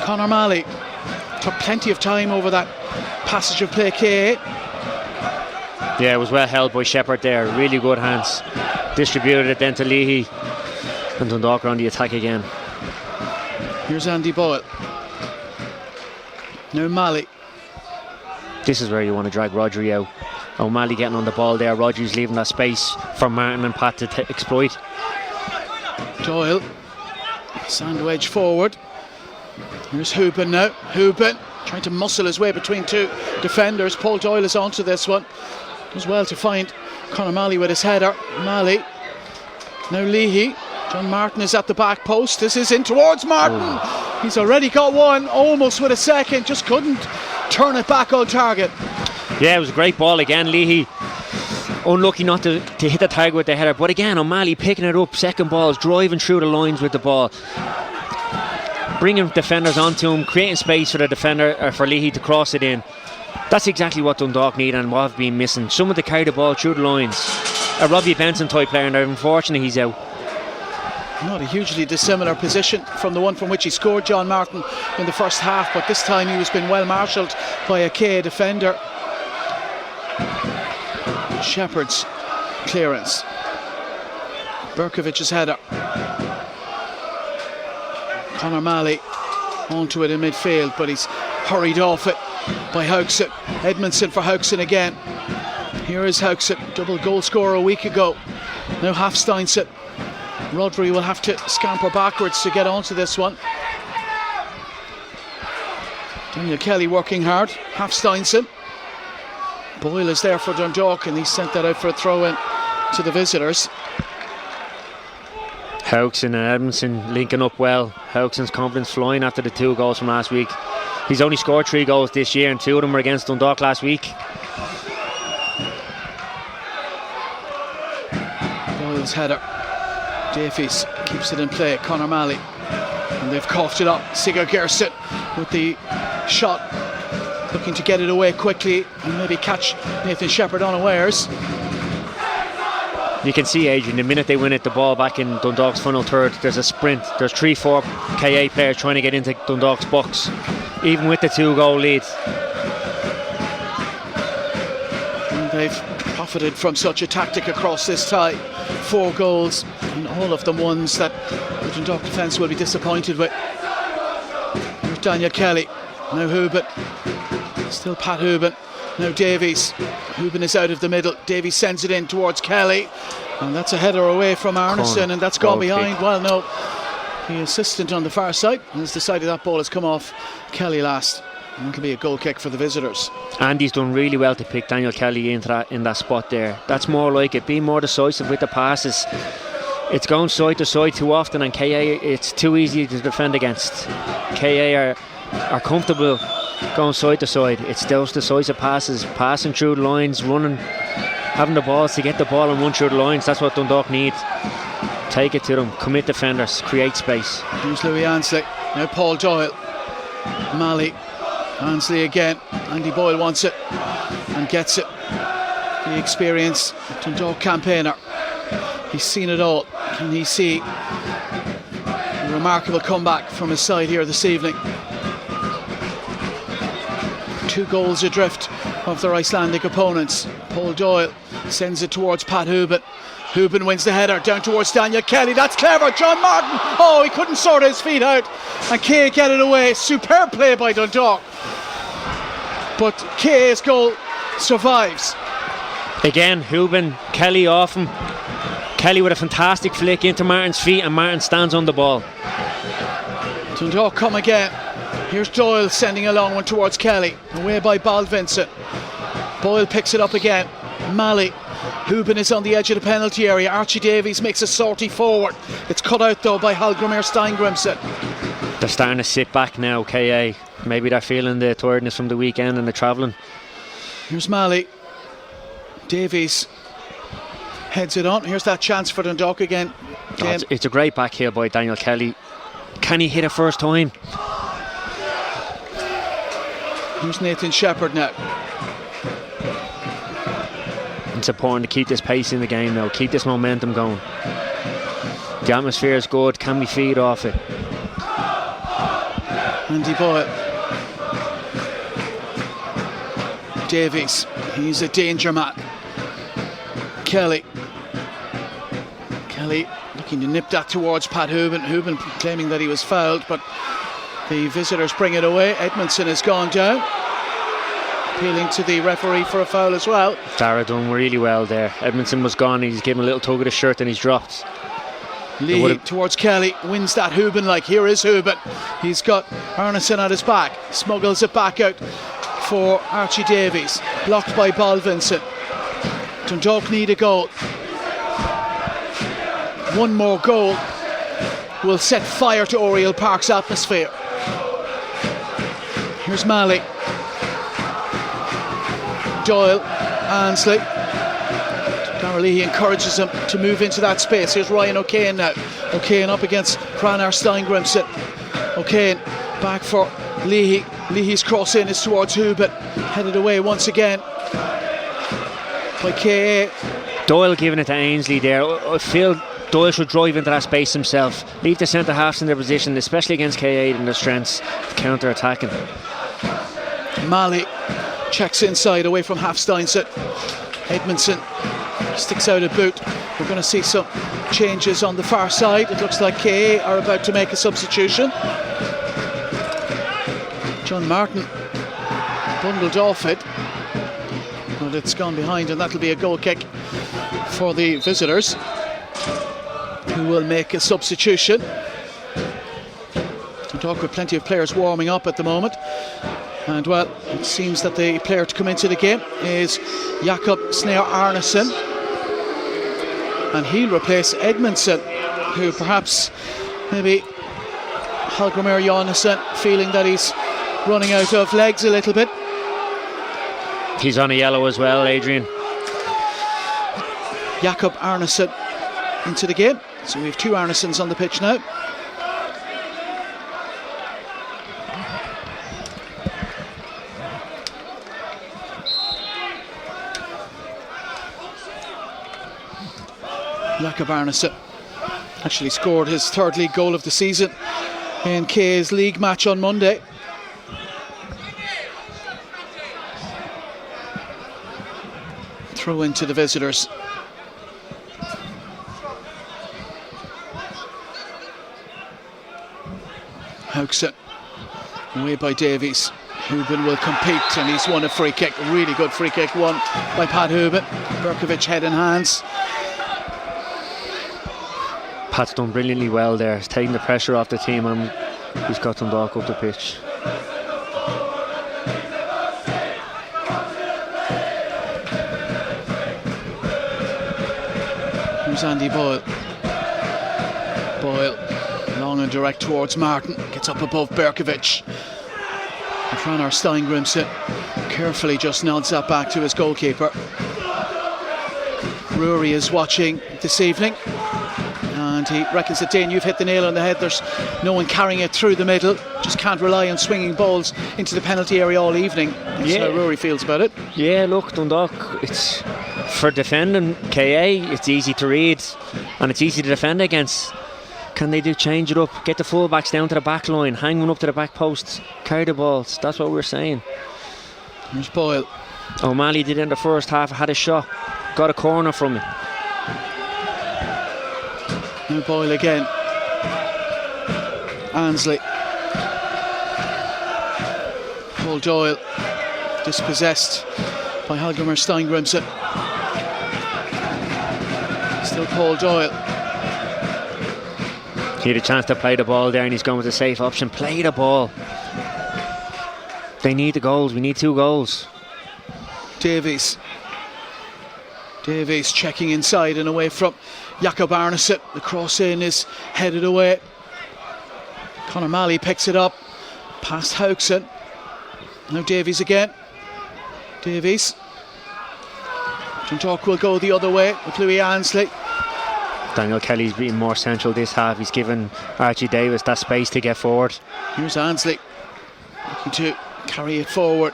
Conor Malley took plenty of time over that passage of play, KA. Yeah, it was well held by Shepherd there. Really good hands. Distributed it then to Leahy. And Dundalk are on the attack again. Here's Andy Boyle. Now Malley. This is where you want to drag Rodri out. O'Malley getting on the ball there. Rodri's leaving that space for Martin and Pat to exploit. Doyle. Sandwich forward. Here's Houben now. Houben trying to muscle his way between 2 defenders. Paul Doyle is onto this one. Does well to find Conor Malley with his header. Malley. Now Leahy. John Martin is at the back post. This is in towards Martin. He's already got one, almost with a second. Just couldn't turn it back on target. Yeah, it was a great ball again. Leahy unlucky not to hit the target with the header, but again O'Malley picking it up, second balls, driving through the lines with the ball, bringing defenders onto him, creating space for the defender, or for Leahy to cross it in. That's exactly what Dundalk need and what have been missing. Someone to carry the ball through the lines. A Robbie Benson type player, and unfortunately he's out. Not a hugely dissimilar position from the one from which he scored, John Martin, in the first half, but this time he was being well marshalled by a KA defender. Shepherd's clearance. Berkovic's header. Conor Malley onto it in midfield, but he's hurried off it by Haugson. Edmondson for Haugson again. Here is Haugson, double goal scorer a week ago. Now Hafsteinsson. Rodri will have to scamper backwards to get onto this one. Daniel Kelly working hard. Hafsteinsson. Boyle is there for Dundalk, and he sent that out for a throw in to the visitors. Haugson and Edmondson linking up well. Haugson's confidence flying after the 2 goals from last week. He's only scored 3 goals this year, and 2 of them were against Dundalk last week. Boyle's header. Davies keeps it in play. Conor Malley, and they've coughed it up. Sigur Gerset with the shot, looking to get it away quickly and maybe catch Nathan Shepherd unawares. You can see, Adrian, the minute they win it, the ball back in Dundalk's final third, there's a sprint. There's 3-4 KA players trying to get into Dundalk's box, even with the 2-goal lead. And they've profited from such a tactic across this tie. 4 goals, and all of them ones that the Dundalk defence will be disappointed with. Here's Daniel Kelly. Now Houben. Still Pat Houben. Now Davies. Houben is out of the middle. Davies sends it in towards Kelly, and that's a header away from Arneson, and that's gone behind. Kick. Well, no, the assistant on the far side has decided that ball has come off Kelly last. And it'll be a goal kick for the visitors. Andy's done really well to pick Daniel Kelly in that spot there. That's more like it. Be more decisive with the passes. It's going side to side too often, and KA, it's too easy to defend against. KA are comfortable going side to side. It's those decisive passes, passing through the lines, running, having the balls to get the ball and run through the lines. That's what Dundalk need. Take it to them, commit defenders, create space. Here's Louis Ansley. Now Paul Doyle. Malley. Ansley again. Andy Boyle wants it and gets it. The experienced Dundalk campaigner. He's seen it all. Can he see a remarkable comeback from his side here this evening? 2 goals adrift of their Icelandic opponents. Paul Doyle sends it towards Pat Hubin. Hubin wins the header down towards Daniel Kelly. That's clever. John Martin. Oh, he couldn't sort his feet out. And Kay get it away. Superb play by Dundalk. But Kay's goal survives. Again, Hubin, Kelly off him. Kelly with a fantastic flick into Martin's feet, and Martin stands on the ball. Dundalk come again. Here's Doyle sending a long one towards Kelly. Away by Baldvincent. Boyle picks it up again. Malley. Hubin is on the edge of the penalty area. Archie Davies makes a sortie forward. It's cut out though by Hallgrimur Steingrimson. They're starting to sit back now, KA. Maybe they're feeling the tiredness from the weekend and the travelling. Here's Malley. Davies heads it on. Here's that chance for Dundalk again. It's a great back heel by Daniel Kelly. Can he hit it first time? Here's Nathan Shepherd now. It's important to keep this pace in the game now. Keep this momentum going. The atmosphere is good. Can we feed off it? Andy Boyle. Davies. He's a danger man. Kelly looking to nip that towards Pat Hubin. Hubin claiming that he was fouled, but the visitors bring it away. Edmondson has gone down, appealing to the referee for a foul as well. Dara done really well there. Edmondson was gone. He's given a little tug of the shirt and he's dropped. Leahy towards Kelly, wins that Hubin. Like, here is Hubin. He's got Arneson at his back, smuggles it back out for Archie Davies, blocked by Baldvincent. Dundalk need a goal. One more goal will set fire to Oriel Park's atmosphere. Here's Malley. Doyle, Ansley. Darragh Leahy encourages him to move into that space. Here's Ryan O'Kane now. O'Kane up against Hrannar Steingrimson. O'Kane back for Leahy. Leahy's cross in is towards Hubin. Headed away once again by KA. Doyle giving it to Ainsley there. I feel Doyle should drive into that space himself. Leave the centre halves in their position, especially against KA and their strengths of counter-attacking. Malley checks inside away from half Steinset. Edmondson sticks out a boot. We're going to see some changes on the far side. It looks like KA are about to make a substitution. John Martin bundled off it, but it's gone behind, and that'll be a goal kick for the visitors, who will make a substitution. We talk with plenty of players warming up at the moment, and well, it seems that the player to come into the game is Jakob Snare Arneson, and he'll replace Edmondson, who perhaps maybe Hallgrimur Jónasson feeling that he's running out of legs a little bit. He's on a yellow as well, Adrian. Jakob Arneson into the game. So we have 2 Arnesons on the pitch now. Jakob Arneson actually scored his 3rd league goal of the season in KA's league match on Monday. Throw into the visitors. Hauksson away by Davies. Hubin will compete, and he's won a free kick. Really good free kick won by Pat Hubin. Berkovic head and hands. Pat's done brilliantly well there. He's taking the pressure off the team, and he's got Dundalk up the pitch. Here's Andy Boyle. Boyle, long and direct towards Martin. Gets up above Berkovic. Franar Steingrimson carefully just nods that back to his goalkeeper. Rory is watching this evening, and he reckons that, Dane, you've hit the nail on the head. There's no one carrying it through the middle. Just can't rely on swinging balls into the penalty area all evening. That's how Rory feels about it. Yeah, look, Dundalk, it's for defending KA, it's easy to read and it's easy to defend against. Can they change it up, get the full-backs down to the back line, hang one up to the back posts, carry the balls? That's what we're saying. There's Boyle. O'Malley did in the first half, had a shot, got a corner from it. Now Boyle again. Ansley. Paul Doyle dispossessed by Hallgrimur Steingrimson. Still Paul Doyle. He had a chance to play the ball there and he's going with a safe option. Play the ball. They need the goals. We need 2 goals. Davies checking inside and away from Jakob Arneson. The cross in is headed away. Conor Malley picks it up past Haugson. Now Davies again. Davies. Dundalk will go the other way with Louis Ansley. Daniel Kelly's been more central this half. He's given Archie Davis that space to get forward. Here's Ansley looking to carry it forward.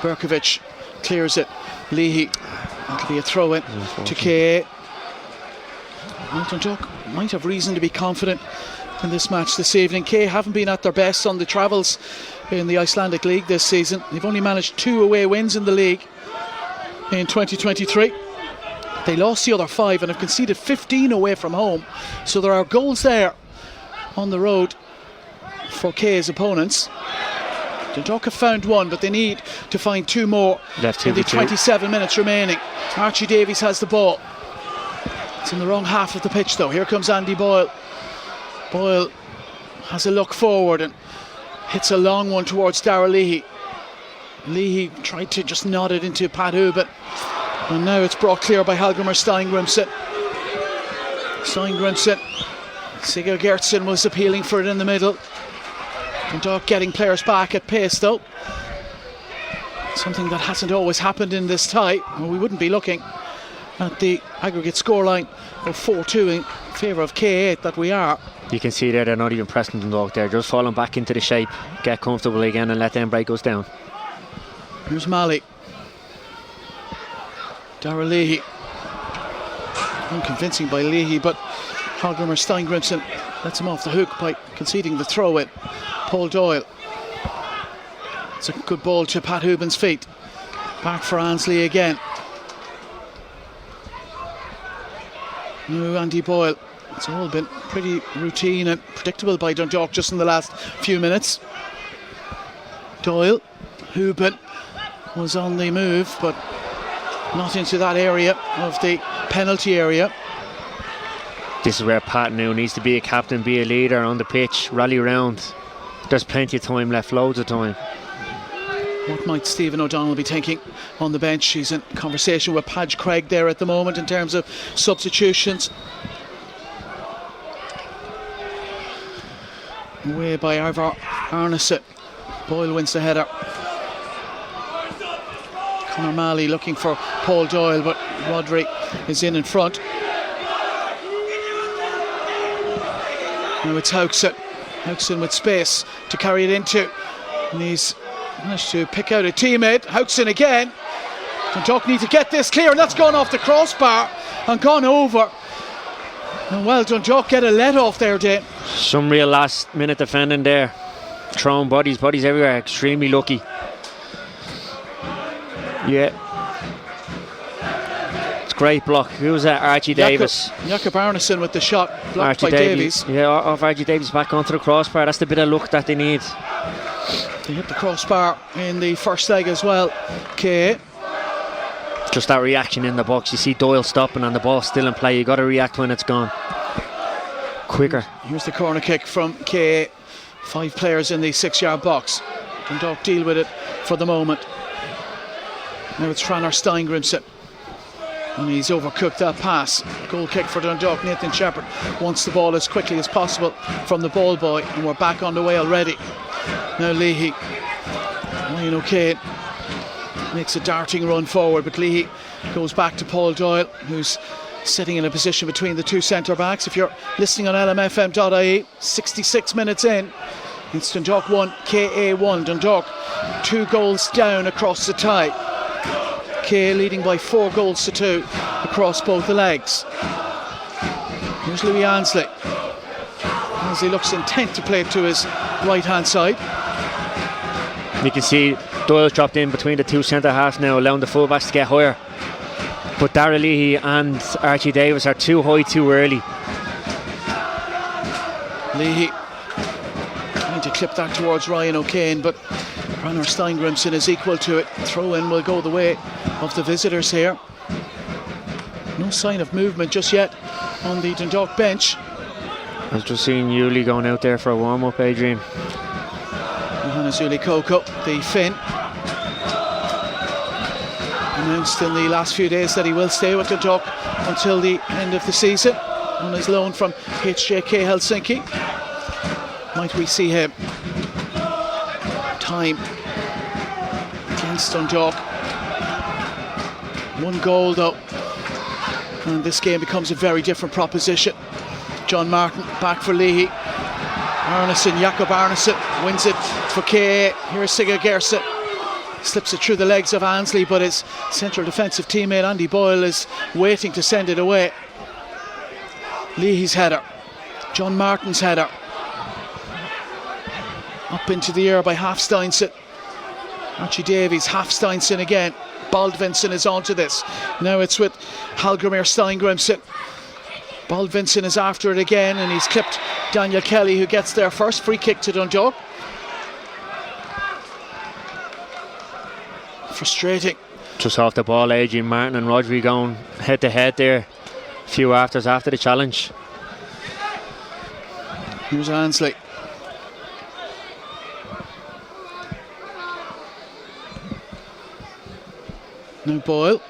Berkovic clears it. Leahy. That'll be a throw in to KA. Dundalk might have reason to be confident in this match this evening. KA haven't been at their best on the travels in the Icelandic League this season. They've only managed 2 away wins in the league in 2023. They lost the other 5 and have conceded 15 away from home. So there are goals there on the road for KA's opponents. Dundalk have found 1, but they need to find 2 more in the 27 minutes remaining. Archie Davies has the ball. It's in the wrong half of the pitch though. Here comes Andy Boyle. Boyle has a look forward and hits a long one towards Darragh Leahy. Leahy tried to just nod it into Pat Hubin. And now it's brought clear by Hallgrimur Steingrimson. Sigurd Gertsen was appealing for it in the middle. Dundalk getting players back at pace though. Something that hasn't always happened in this tie. Well, we wouldn't be looking at the aggregate scoreline of 4-2 in favour of KA that we are. You can see there they're not even pressing Dundalk there, just falling back into the shape, get comfortable again and let them break us down. Here's Malley. Darragh Leahy. Unconvincing by Leahy, but Hallgrimur Steingrimson lets him off the hook by conceding the throw in. Paul Doyle. It's a good ball to Pat Hubin's feet. Back for Ansley again. Now Andy Boyle. It's all been pretty routine and predictable by Dundalk just in the last few minutes. Doyle. Hubin was on the move, but not into that area of the penalty area. This is where Pat now needs to be a captain, be a leader on the pitch, rally round. There's plenty of time left, loads of time. What might Stephen O'Donnell be thinking on the bench? He's in conversation with Padge Craig there at the moment in terms of substitutions. Away by Arvar Arneson. Boyle wins the header. Conor Malley looking for Paul Doyle, but Rodri is in front. Now it's Haugson. Haugson with space to carry it into. And he's managed to pick out a teammate. Haugson again. Dundalk need to get this clear, and that's gone off the crossbar and gone over. And well, Dundalk get a let off there, Dane. Some real last minute defending there. Throwing bodies everywhere. Extremely lucky. Yeah. It's great block. Who was that? Archie Davis. Jakob Arneson with the shot blocked by Davies. Yeah, off Archie Davies back onto the crossbar. That's the bit of luck that they need. They hit the crossbar in the first leg as well. Okay. Just that reaction in the box. You see Doyle stopping and the ball still in play. You got to react when it's gone. Quicker. Here's the corner kick from KA. 5 players in the 6-yard box. Dundalk deal with it for the moment. Now it's Franar Steingrimson. And he's overcooked that pass. Goal kick for Dundalk. Nathan Shepherd wants the ball as quickly as possible from the ball boy, and we're back on the way already. Now Leahy. Ryan O'Kane makes a darting run forward, but Leahy goes back to Paul Doyle, who's sitting in a position between the two centre backs. If you're listening on LMFM.ie, 66 minutes in, it's Dundalk 1, KA 1. Dundalk 2 goals down across the tie. KA leading by 4 goals to 2 across both the legs. Here's Louis Ansley as he looks intent to play it to his right hand side. You can see Doyle's dropped in between the two centre halves now, allowing the fullbacks to get higher. But Darragh Leahy and Archie Davis are too high too early. Leahy trying to clip that towards Ryan O'Kane, but Branner Steingrimson is equal to it. Throw in will go the way of the visitors here. No sign of movement just yet on the Dundalk bench. I've just seen Yuli going out there for a warm-up, Adrian. Johannes Uli Koko, the Finn, announced in the last few days that he will stay with Dundalk until the end of the season on his loan from HJK Helsinki. Might we see him? Time against Dundalk. 1 goal though, and this game becomes a very different proposition. John Martin back for Leahy. Arneson, Jakob Arneson wins it for KA. Here's Sigurd Gerson. Slips it through the legs of Ansley, but his central defensive teammate Andy Boyle is waiting to send it away. Leahy's header. John Martin's header. Up into the air by Hafsteinson. Archie Davies, Hafsteinson again. Baldvinsson is onto this. Now it's with Hallgrimur Steingrimson. Baldvinsson is after it again, and he's clipped Daniel Kelly, who gets there first. Free kick to Dundalk. Frustrating. Just off the ball, Adrian Martin and Rodri going head to head there. A few afters after the challenge. Here's Ansley. Now Boyle.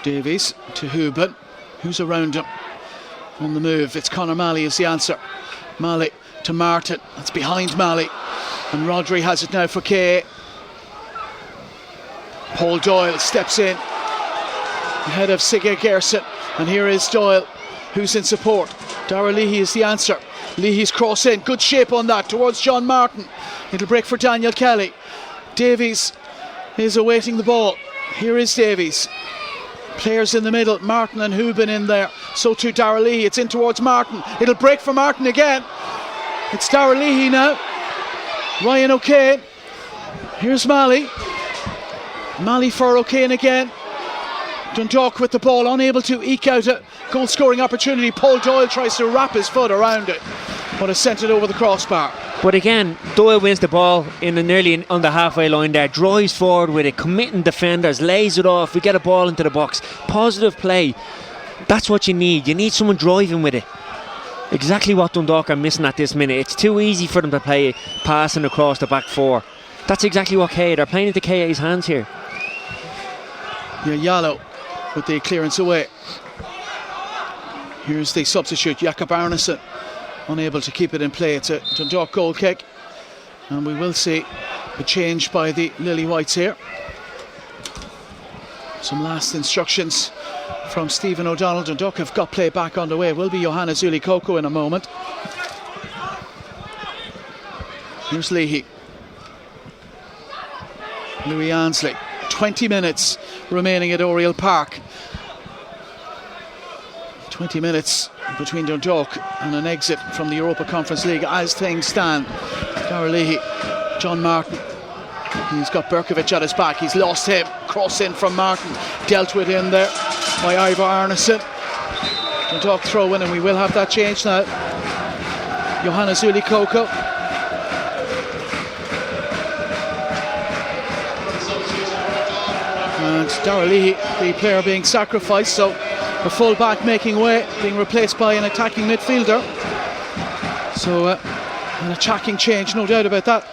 Davies to Houben, who's around him on the move. It's Conor Malley is the answer. Malley to Martin, that's behind Malley, and Rodri has it now for Kay. Paul Doyle steps in ahead of Sigurd Gerson, and here is Doyle, who's in support. Darragh Leahy is the answer. Leahy's cross in, good shape on that towards John Martin. It'll break for Daniel Kelly. Davies is awaiting the ball. Here is Davies. Players in the middle, Martin and Houben in there. So too Darragh Leahy. It's in towards Martin. It'll break for Martin again. It's Darragh Leahy now. Ryan O'Kane. Here's Malley. Malley for O'Kane again. Dundalk with the ball, unable to eke out a goal scoring opportunity. Paul Doyle tries to wrap his foot around it, but has sent it over the crossbar. But again, Doyle wins the ball nearly on the halfway line there, drives forward with it, committing defenders, lays it off, we get a ball into the box. Positive play. That's what you need. You need someone driving with it. Exactly what Dundalk are missing at this minute. It's too easy for them to play passing across the back four. That's exactly what KA, they're playing into KA's hands here. Yeah, Yallo with the clearance away. Here's the substitute, Jakob Arneson, unable to keep it in play. It's a Dundalk goal kick, and we will see a change by the Lily Whites here. Some last instructions from Stephen O'Donnell. Dundalk have got play back on the way. It will be Johannes Uli Koko in a moment. Here's Leahy. Louis Ansley. 20 minutes remaining at Oriel Park. 20 minutes between Dundalk and an exit from the Europa Conference League as things stand. Darragh Leahy, John Martin. He's got Berkovic at his back. He's lost him. Cross in from Martin. Dealt with in there by Ivor Arneson. Dundalk throw in, and we will have that change now. Johannes Uli Koko. And Darragh Leahy, the player being sacrificed, so the full-back making way, being replaced by an attacking midfielder. So an attacking change, no doubt about that,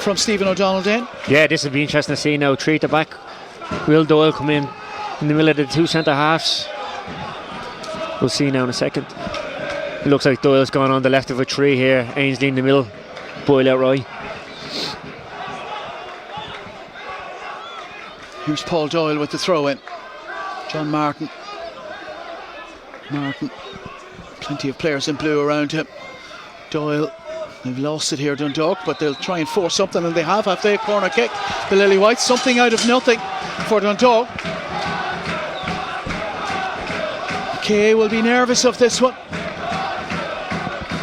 from Stephen O'Donnell then. Yeah, this will be interesting to see now. 3 at the back Will Doyle come in the middle of the two centre halves? We'll see now in a second. It looks like Doyle's gone on the left of a tree here. Ainsley in the middle, Boyle out right. Here's Paul Doyle with the throw in. John Martin. Plenty of players in blue around him. Doyle, they've lost it here, Dundalk, but they'll try and force something, and they have they? Corner kick, the Lily Whites, something out of nothing for Dundalk. KA will be nervous of this one.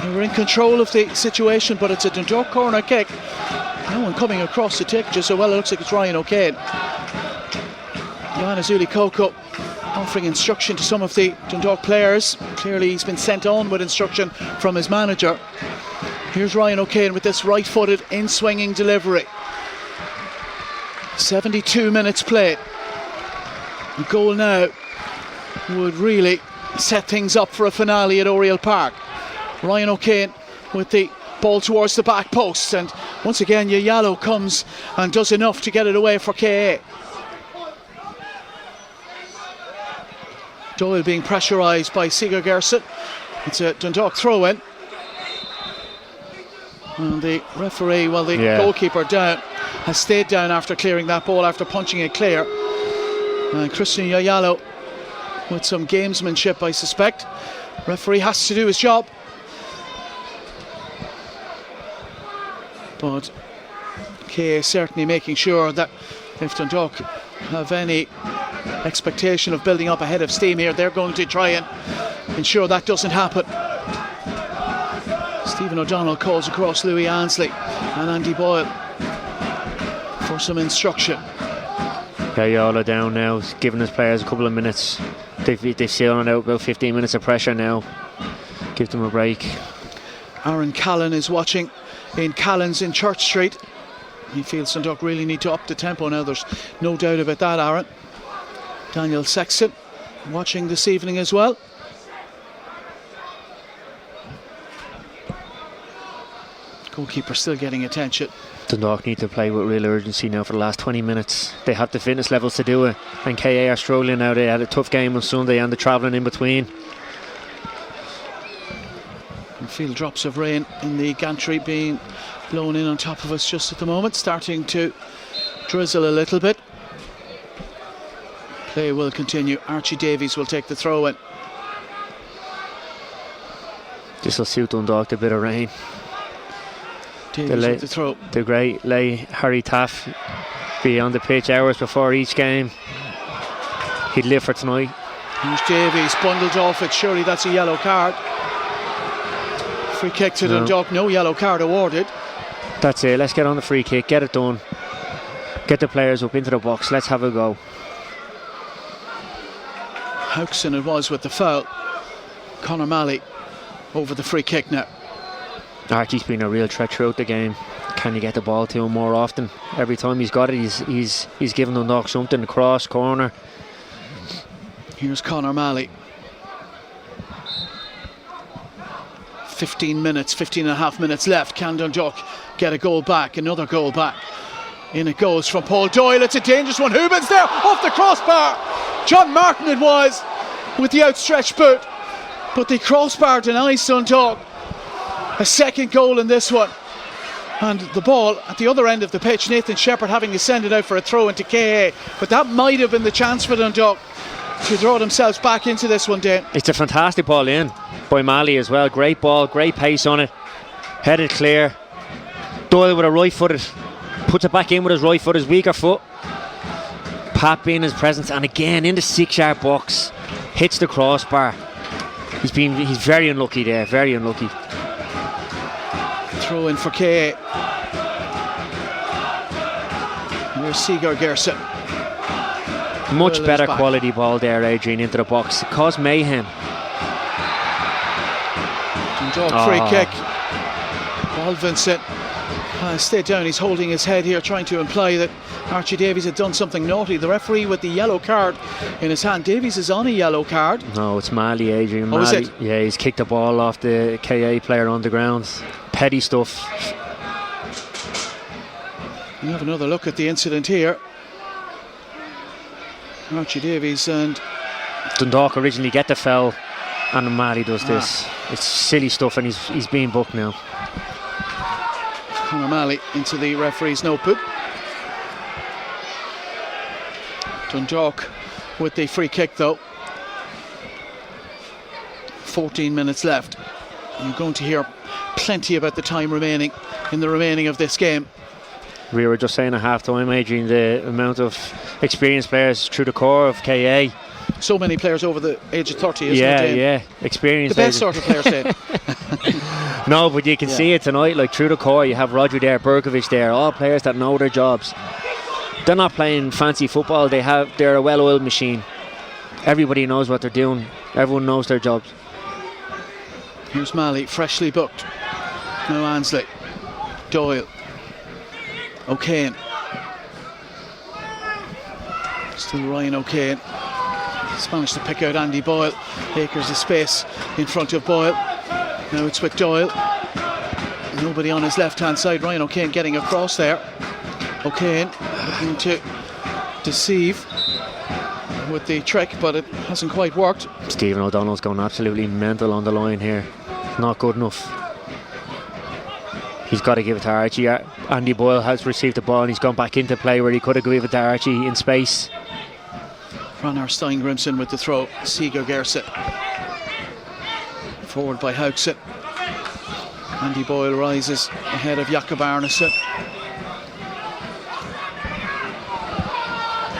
They were in control of the situation, but it's a Dundalk corner kick. No one coming across the tick, just so well it looks like it's Ryan O'Kane. Johannes Uli Koko offering instruction to some of the Dundalk players. Clearly he's been sent on with instruction from his manager. Here's Ryan O'Kane with this right-footed in-swinging delivery. 72 minutes played. A goal now would really set things up for a finale at Oriel Park. Ryan O'Kane with the ball towards the back post, and once again Yayalo comes and does enough to get it away for KA. Doyle being pressurised by Sigur Gerson. It's a Dundalk throw-in. And the referee, goalkeeper down, has stayed down after clearing that ball, after punching it clear. And Christian Yayalo with some gamesmanship, I suspect. Referee has to do his job. But KA certainly making sure that if Dundalk have any expectation of building up a head of steam here, they're going to try and ensure that doesn't happen. Stephen O'Donnell calls across Louis Ansley and Andy Boyle for some instruction. Yayala down now, giving his players a couple of minutes. They've sailed out about 15 minutes of pressure now. Give them a break. Aaron Callan is watching in Callan's in Church Street. He feels Dundalk really need to up the tempo now, there's no doubt about that, Aaron. Daniel Sexton watching this evening as well. Goalkeeper still getting attention. Dundalk need to play with real urgency now for the last 20 minutes. They have the fitness levels to do it, and KA are struggling now. They had a tough game on Sunday and they're travelling in between. And feel drops of rain in the gantry being blown in on top of us just at the moment, starting to drizzle a little bit. Play will continue. Archie Davies will take the throw in. This will suit Dundalk, a bit of rain. Davies with the throw. The great lay Harry Taff be on the pitch hours before each game. He'd live for tonight. Here's Davies bundled off it. Surely that's a yellow card. Free kick to Dundalk. No yellow card awarded. That's it. Let's get on the free kick. Get it done. Get the players up into the box. Let's have a go. Houxon it was with the foul. Conor Malley over the free kick now. Archie's been a real threat throughout the game. Can you get the ball to him more often? Every time he's got it, he's given Dundalk something. Cross, corner. Here's Conor Malley. 15 and a half minutes left. Can Dundalk get a goal back? Another goal back. In it goes from Paul Doyle. It's a dangerous one. Hubin's there off the crossbar. John Martin it was with the outstretched boot, but the crossbar denies Dundalk a second goal in this one. And the ball at the other end of the pitch, Nathan Shepherd having to send it out for a throw into KA, but that might have been the chance for Dundalk to draw themselves back into this one, Dane. It's a fantastic ball in by Malley as well. Great ball, great pace on it, headed clear. Doyle with a right footed, puts it back in with his right foot, his weaker foot. Pat being his presence, and again in the 6-yard box, hits the crossbar. He's very unlucky there, very unlucky. Throw in for KA. Here's Sigur Gerson. Much better quality ball there, Adrian, into the box. It caused mayhem. Dundalk free kick. Paul Vincent stayed down. He's holding his head here, trying to imply that Archie Davies had done something naughty. The referee with the yellow card in his hand. Davies is on a yellow card. No, it's Malley, Adrian. Oh, is it? Yeah, he's kicked the ball off the KA player on the ground. Petty stuff. We have another look at the incident here. Archie Davies and Dundalk originally get the foul, and O'Malley does this. It's silly stuff, and he's being booked now. O'Malley into the referee's notebook. Dundalk with the free kick though. 14 minutes left. You're going to hear plenty about the time remaining in the remaining of this game. We were just saying at half time, Adrian, the amount of experienced players through the core of KA. So many players over the age of 30, isn't it? Yeah, experienced. The best sort of players, Dave. No, but you can see it tonight, like through the core. You have Roger there, Berkovic there, all players that know their jobs. They're not playing fancy football, they're a well-oiled machine. Everybody knows what they're doing, everyone knows their jobs. Here's Malley, freshly booked. Now Ansley, Doyle, O'Kane. Still Ryan O'Kane. He's managed to pick out Andy Boyle. Akers of space in front of Boyle. Now it's with Doyle. Nobody on his left hand side. Ryan O'Kane getting across there. O'Kane looking to deceive with the trick, but it hasn't quite worked. Stephen O'Donnell's going absolutely mental on the line here. Not good enough. He's got to give it to Archie. Andy Boyle has received the ball and he's gone back into play where he could have given it to Archie in space. Hrannar Steingrimsson with the throw. Sigurd Gerset. Forward by Haugson. Andy Boyle rises ahead of Jakob Arneson.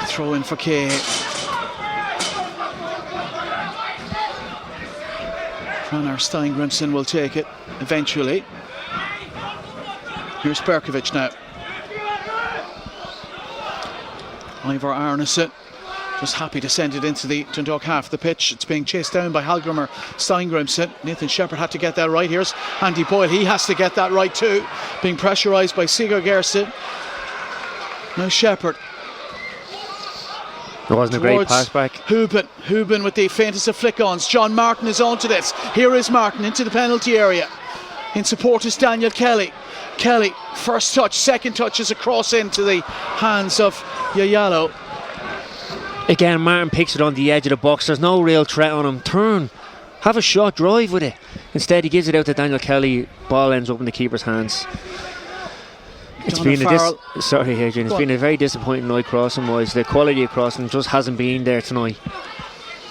Throw in for Kay. Hrannar Steingrimsson will take it eventually. Here's Berkovic now. Ivar Arneson just happy to send it into the Dundalk half of the pitch. It's being chased down by Hallgrimur Steingrimsson. Nathan Shepherd had to get that right. Here's Andy Boyle. He has to get that right too. Being pressurised by Sigurd Gerset. Now Shepherd. It wasn't a great pass back. Houben with the faintest of flick-ons. John Martin is on to this. Here is Martin into the penalty area. In support is Daniel Kelly. Kelly, first touch, second touch is a cross into the hands of Yayalo. Again, Martin picks it on the edge of the box. There's no real threat on him. Turn. Have a shot, drive with it. Instead, he gives it out to Daniel Kelly. Ball ends up in the keeper's hands. It's been been a very disappointing night crossing-wise. The quality of crossing just hasn't been there tonight.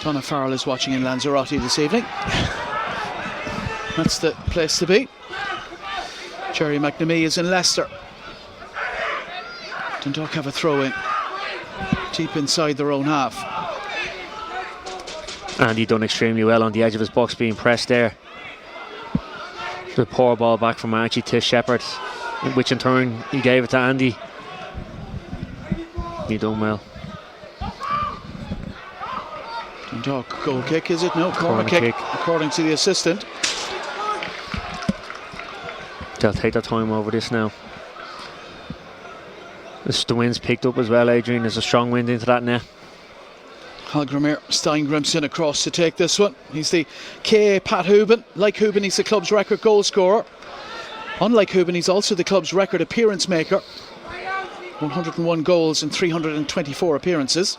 Donna Farrell is watching in Lanzarote this evening. That's the place to be. Jerry McNamee is in Leicester. Dundalk have a throw in deep inside their own half. And he done extremely well on the edge of his box, being pressed there. The poor ball back from Archie to Shepherd, which in turn he gave it to Andy. He done well. Dundalk goal kick, is it? No, corner kick according to the assistant. They'll take their time over this now. The wind's picked up as well, Adrian. There's a strong wind into that net. Hallgrimur Steingrimsson across to take this one. He's the KA Pat Houben. Like Houben, he's the club's record goal scorer. Unlike Houben, he's also the club's record appearance maker. 101 goals in 324 appearances.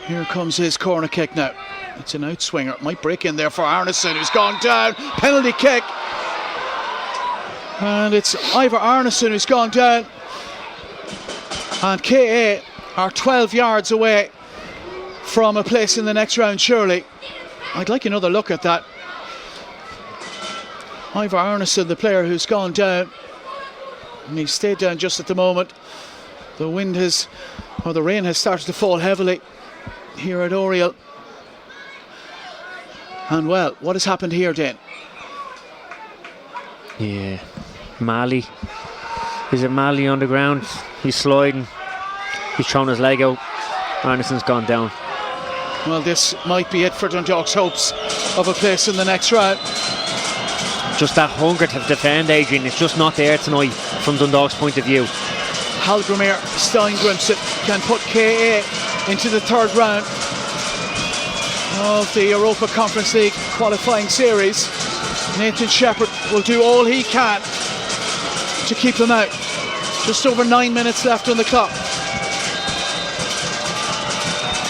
Here comes his corner kick now. It's an outswinger. It might break in there for Arneson, who's gone down. Penalty kick. And it's Ivar Arneson who's gone down. And KA are 12 yards away from a place in the next round, surely. I'd like another look at that. Ivar Arneson, the player who's gone down. And he stayed down just at the moment. The rain has started to fall heavily here at Oriel. And well, what has happened here, Dan? Yeah, Malley. Is it Malley on the ground? He's sliding. He's thrown his leg out. Arneson's gone down. Well, this might be it for Dundalk's hopes of a place in the next round. Just that hunger to defend, Adrian, it's just not there tonight from Dundalk's point of view. Hallgrimur Steingrimsson can put KA into the third round of the Europa Conference League qualifying series. Nathan Shepherd will do all he can to keep them out. Just over 9 minutes left on the clock.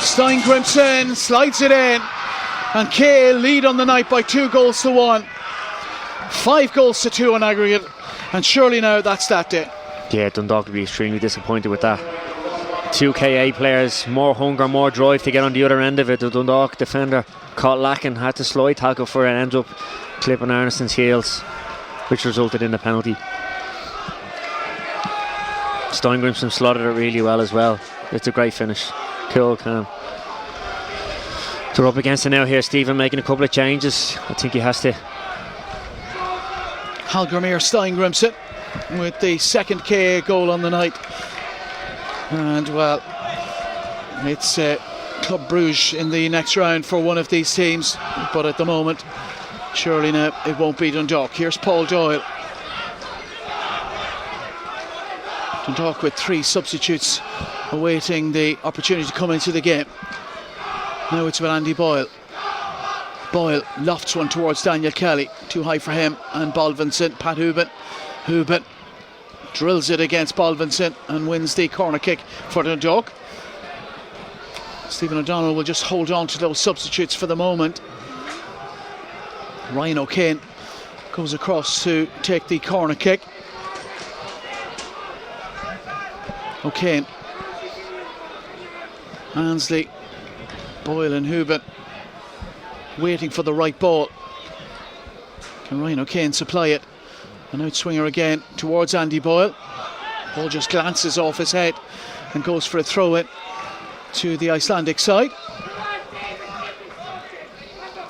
Stein Grimson slides it in, and K lead on the night by 2-1. 5-2 on aggregate, and surely now that's that day. Yeah, Dundalk will be extremely disappointed with that. 2 KA players, more hunger, more drive to get on the other end of it. The Dundalk defender caught lacking, had to slide tackle for it, and ends up clipping Arneson's heels, which resulted in a penalty. Stein Grimson slotted it really well as well. It's a great finish. Cool, calm. They're up against it now here. Stephen making a couple of changes. I think he has to. Hallgrimir Stein Grimson with the second KA goal on the night. And well, it's Club Bruges in the next round for one of these teams, but at the moment, surely now it won't be Dundalk. Here's Paul Doyle. Dundalk with 3 substitutes awaiting the opportunity to come into the game. Now it's with Andy Boyle. Boyle lofts one towards Daniel Kelly, too high for him, and Bolvinson, Pat Hubin drills it against Bolvinson and wins the corner kick for Dundalk. Stephen O'Donnell will just hold on to those substitutes for the moment. Ryan O'Kane goes across to take the corner kick. O'Kane, Ansley, Boyle and Hubin waiting for the right ball. Can Ryan O'Kane supply it? An outswinger again towards Andy Boyle. Ball just glances off his head and goes for a throw in to the Icelandic side.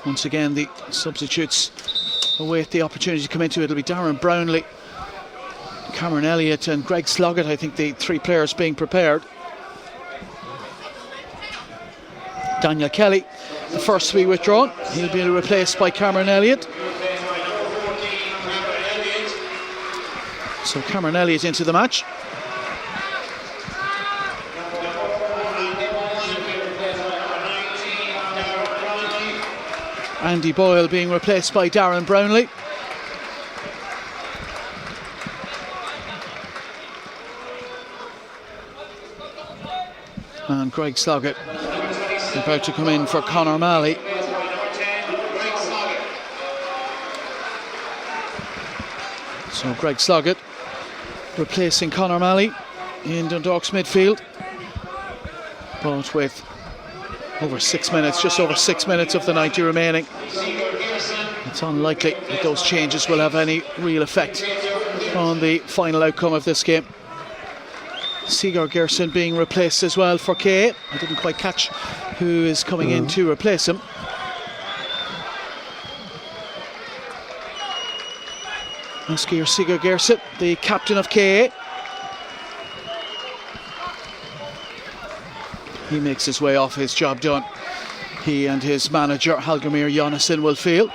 Once again the substitutes await the opportunity to come into it. It'll be Darren Brownlee, Cameron Elliott and Greg Sloggett, I think the 3 players being prepared. Daniel Kelly, the first to be withdrawn. He'll be replaced by Cameron Elliott. So Cameron Elliott into the match. Andy Boyle being replaced by Darren Brownlee. And Greg Sloggett about to come in for Conor Malley. So Greg Sloggett replacing Conor Malley in Dundalk's midfield, but with over 6 minutes, just over 6 minutes of the 90 remaining, it's unlikely that those changes will have any real effect on the final outcome of this game. Sigurd Gerson being replaced as well for KA. I didn't quite catch who is coming in to replace him. Askir Sigurd Gerson, the captain of KA. He makes his way off, his job done. He and his manager Hallgrimir Jónasson will feel.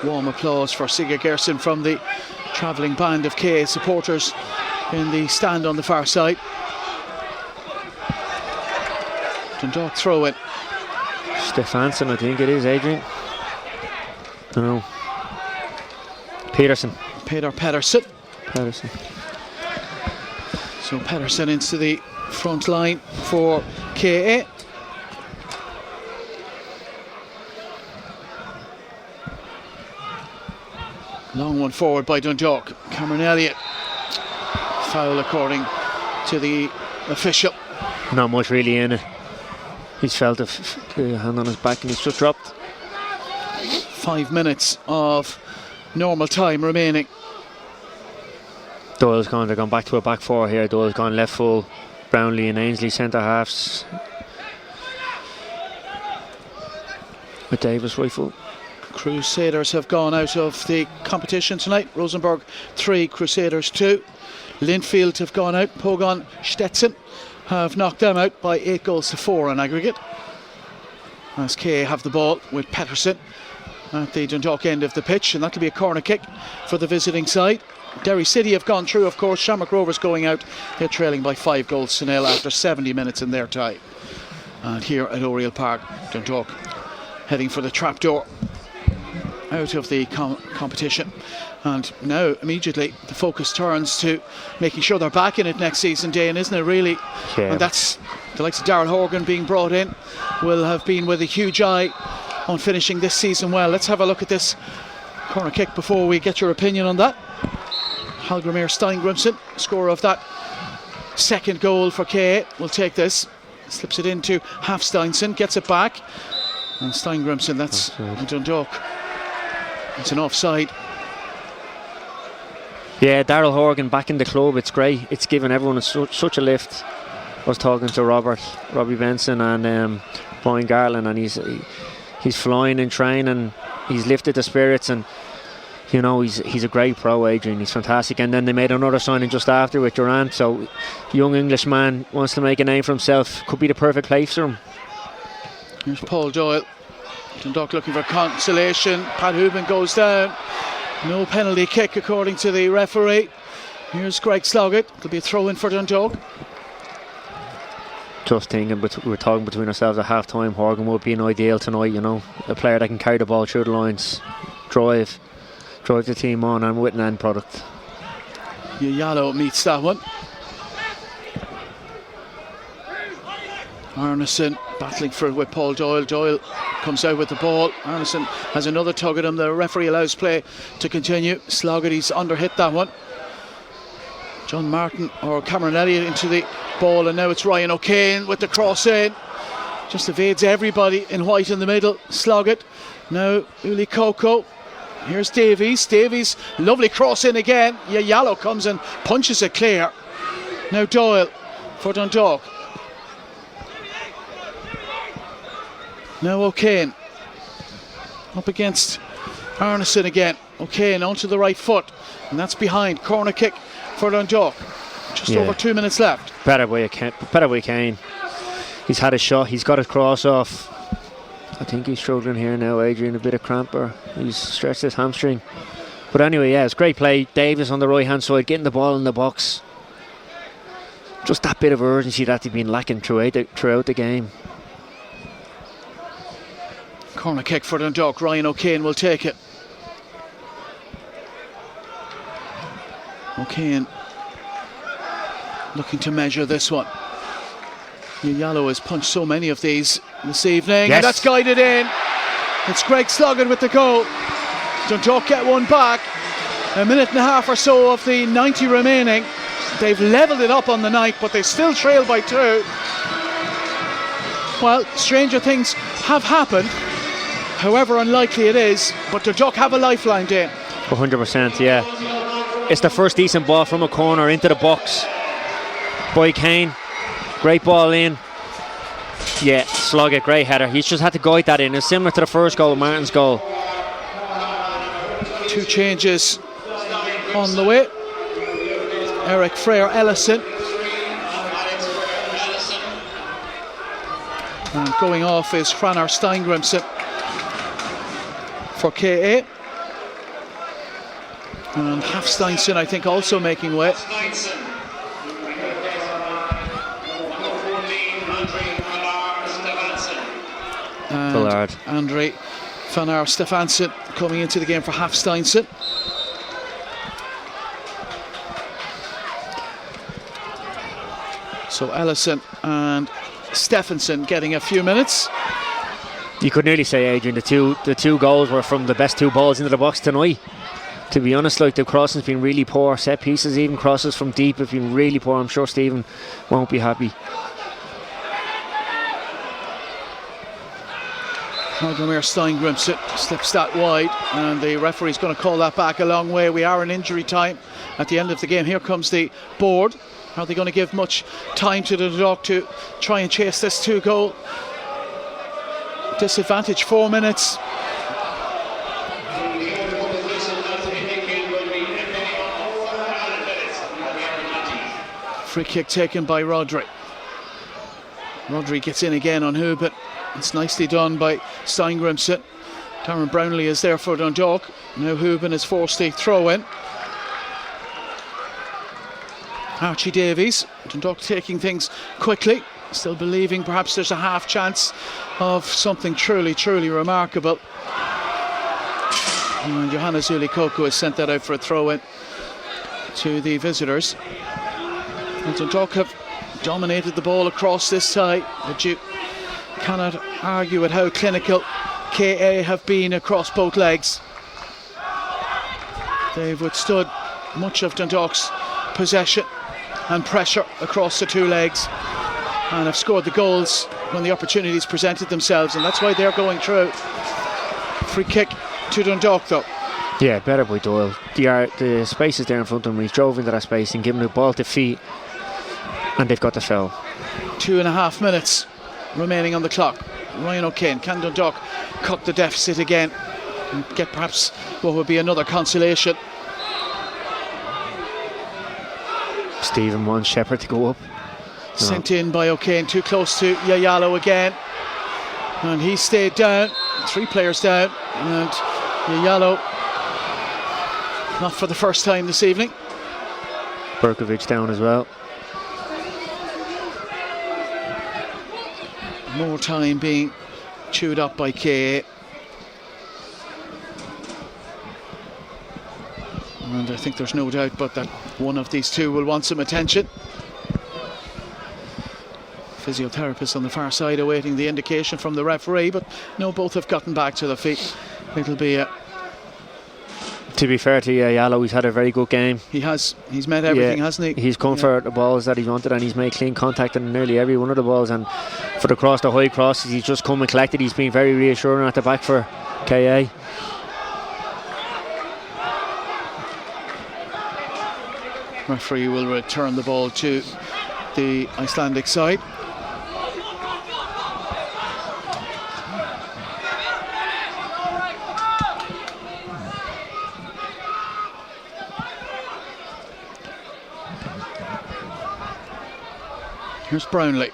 Warm applause for Sigurd Gerson from the travelling band of KA supporters in the stand on the far side. Dundalk throw it. Stefansson, I think it is, Adrian. No. Peterson. Peter Pedersen. Pedersen. So Pedersen into the front line for KA. Long one forward by Dundalk. Cameron Elliott. Foul according to the official. Not much really in it. He's felt a hand on his back and he's just dropped. 5 minutes of normal time remaining. Doyle's gone, they're gone back to a back 4 here. Doyle's gone left full. Brownlee and Ainsley centre halves. With Davis right full. Crusaders have gone out of the competition tonight. Rosenborg 3, Crusaders 2. Linfield have gone out. Pogon Stetson have knocked them out by 8-4 on aggregate. As KA have the ball with Pedersen at the Dundalk end of the pitch, and that'll be a corner kick for the visiting side. Derry City have gone through, of course. Shamrock Rovers going out. They're trailing by 5-0 after 70 minutes in their tie. And here at Oriel Park, Dundalk heading for the trapdoor. out of the competition. And now immediately the focus turns to making sure they're back in it next season, Dane, isn't it, really? Yeah. And that's the likes of Darrell Horgan being brought in, will have been with a huge eye on finishing this season well. Let's have a look at this corner kick before we get your opinion on that. Hallgrimur Steingrimsson, scorer of that second goal for KA, will take this, slips it into Hafsteinsson, gets it back, and Steingrimsson, that's Dundalk. It's an offside. Yeah, Darrell Horgan back in the club, it's great. It's given everyone such a lift. I was talking to Robbie Benson and Brian Garland, and he's flying in training. He's lifted the spirits, and you know he's a great pro, Adrian. He's fantastic. And then they made another signing just after with Durant. So young Englishman wants to make a name for himself. Could be the perfect place for him. Here's Paul Doyle. Dundalk looking for consolation. Pat Hooban goes down. No penalty kick according to the referee. Here's Greg Sloggett. It'll be a throw in for Dundalk. Just thinking, but we're talking between ourselves at half time. Horgan would be an ideal tonight, you know. A player that can carry the ball through the lines, drive the team on, and with an end product. Yallo meets that one. Arneson battling for it with Paul Doyle. Doyle comes out with the ball. Arneson has another tug at him. The referee allows play to continue. Sloggett, he's underhit that one. John Martin or Cameron Elliott into the ball, and now it's Ryan O'Kane with the cross in. Just evades everybody in white in the middle. Sloggett. Now Uli Coco. Here's Davies. Davies, lovely cross in again. Yallo comes and punches it clear. Now Doyle for Dundalk. Now O'Kane up against Arneson again. O'Kane onto the right foot, and that's behind. Corner kick for Dundalk. Just over 2 minutes left. Better way Kane. He's had a shot. He's got his cross off. I think he's struggling here now, Adrian. A bit of cramp, or he's stretched his hamstring. But anyway, yeah, it's great play. Davis on the right hand side, getting the ball in the box. Just that bit of urgency that they've been lacking throughout the game. Corner kick for Dundalk. Ryan O'Kane will take it. O'Kane looking to measure this one. Yallo has punched so many of these this evening, and that's guided in. It's Greg Sloggett with the goal. Dundalk get one back. A minute and a half or so of the 90 remaining. They've levelled it up on the night, but they still trail by 2. Well, stranger things have happened, however unlikely it is, but Dundalk have a lifeline, Dane. 100%, yeah. It's the first decent ball from a corner into the box by Kane. Great ball in. Yeah, Sloggett, great header. He's just had to guide that in. It's similar to the first goal, Martin's goal. 2 changes on the way. Eric Frere Ellison. And going off is Hrannar Steingrimsson for KA. And Hafsteinsson, I think, also making way. And Andre van Aar Stefansson coming into the game for Hafsteinsson. So Ellison and Stephenson getting a few minutes. You could nearly say, Adrian, the two goals were from the best 2 balls into the box tonight. To be honest, like, the crossing's been really poor. Set pieces, even crosses from deep, have been really poor. I'm sure Stephen won't be happy. Hallgrimur Steingrimsson slips that wide, and the referee's going to call that back a long way. We are in injury time at the end of the game. Here comes the board. Are they going to give much time to the Dundalk to try and chase this 2-goal disadvantage? 4 minutes. Free kick taken by Rodri. Rodri gets in again on Hooban. It's nicely done by Steingrimsson. Darren Brownlee is there for Dundalk. Now Hooban is forced to throw in. Archie Davies. Dundalk taking things quickly, still believing perhaps there's a half chance of something truly remarkable. And Johannes Uli Koko has sent that out for a throw-in to the visitors. And Dundalk have dominated the ball across this side, but you cannot argue at how clinical KA have been across both legs. They've withstood much of Dundalk's possession and pressure across the two legs and have scored the goals when the opportunities presented themselves, and that's why they're going through. Free kick to Dundalk though. Yeah, better by Doyle. The space is there in front of him. He's drove into that space and given the ball to feet, and they've got the foul. 2.5 minutes remaining on the clock. Ryan O'Kane, can Dundalk cut the deficit again and get perhaps what would be another consolation? Stephen wants Shepherd to go up. Sent in by O'Kane, too close to Yayalo again, and he stayed down. 3 players down, and Yayalo not for the first time this evening. Berkovic down as well. More time being chewed up by KA. And I think there's no doubt but that one of these two will want some attention. Physiotherapist on the far side awaiting the indication from the referee, but no, both have gotten back to their feet. It'll be a... To be fair to Yallo, he's had a very good game. He's met everything, hasn't he? He's come for the balls that he wanted, and he's made clean contact on nearly every one of the balls, and for the high crosses, he's just come and collected. He's been very reassuring at the back for KA. Referee will return the ball to the Icelandic side. Here's Brownlee.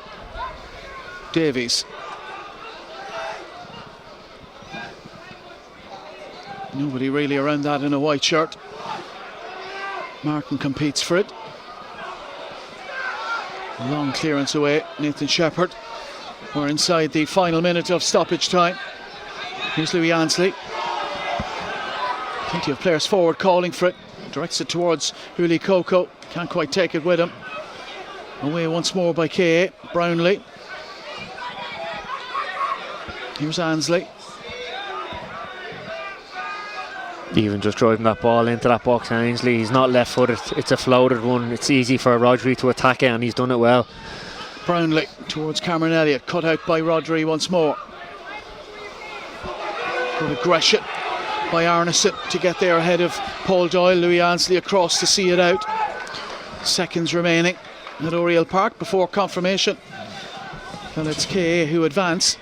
Davies. Nobody really around that in a white shirt. Martin competes for it. Long clearance away. Nathan Shepherd. We're inside the final minute of stoppage time. Here's Louis Ansley. Plenty of players forward calling for it. Directs it towards Uli Koko. Can't quite take it with him. Away once more by KA. Brownlee. Here's Ansley. Even just driving that ball into that box, Ainsley. He's not left footed. It's a floated one. It's easy for Rodri to attack it, and he's done it well. Brownlee towards Cameron Elliott. Cut out by Rodri once more. Good aggression by Arneson to get there ahead of Paul Doyle. Louis Ansley across to see it out. Seconds remaining at Oriel Park before confirmation. And it's KA who advance.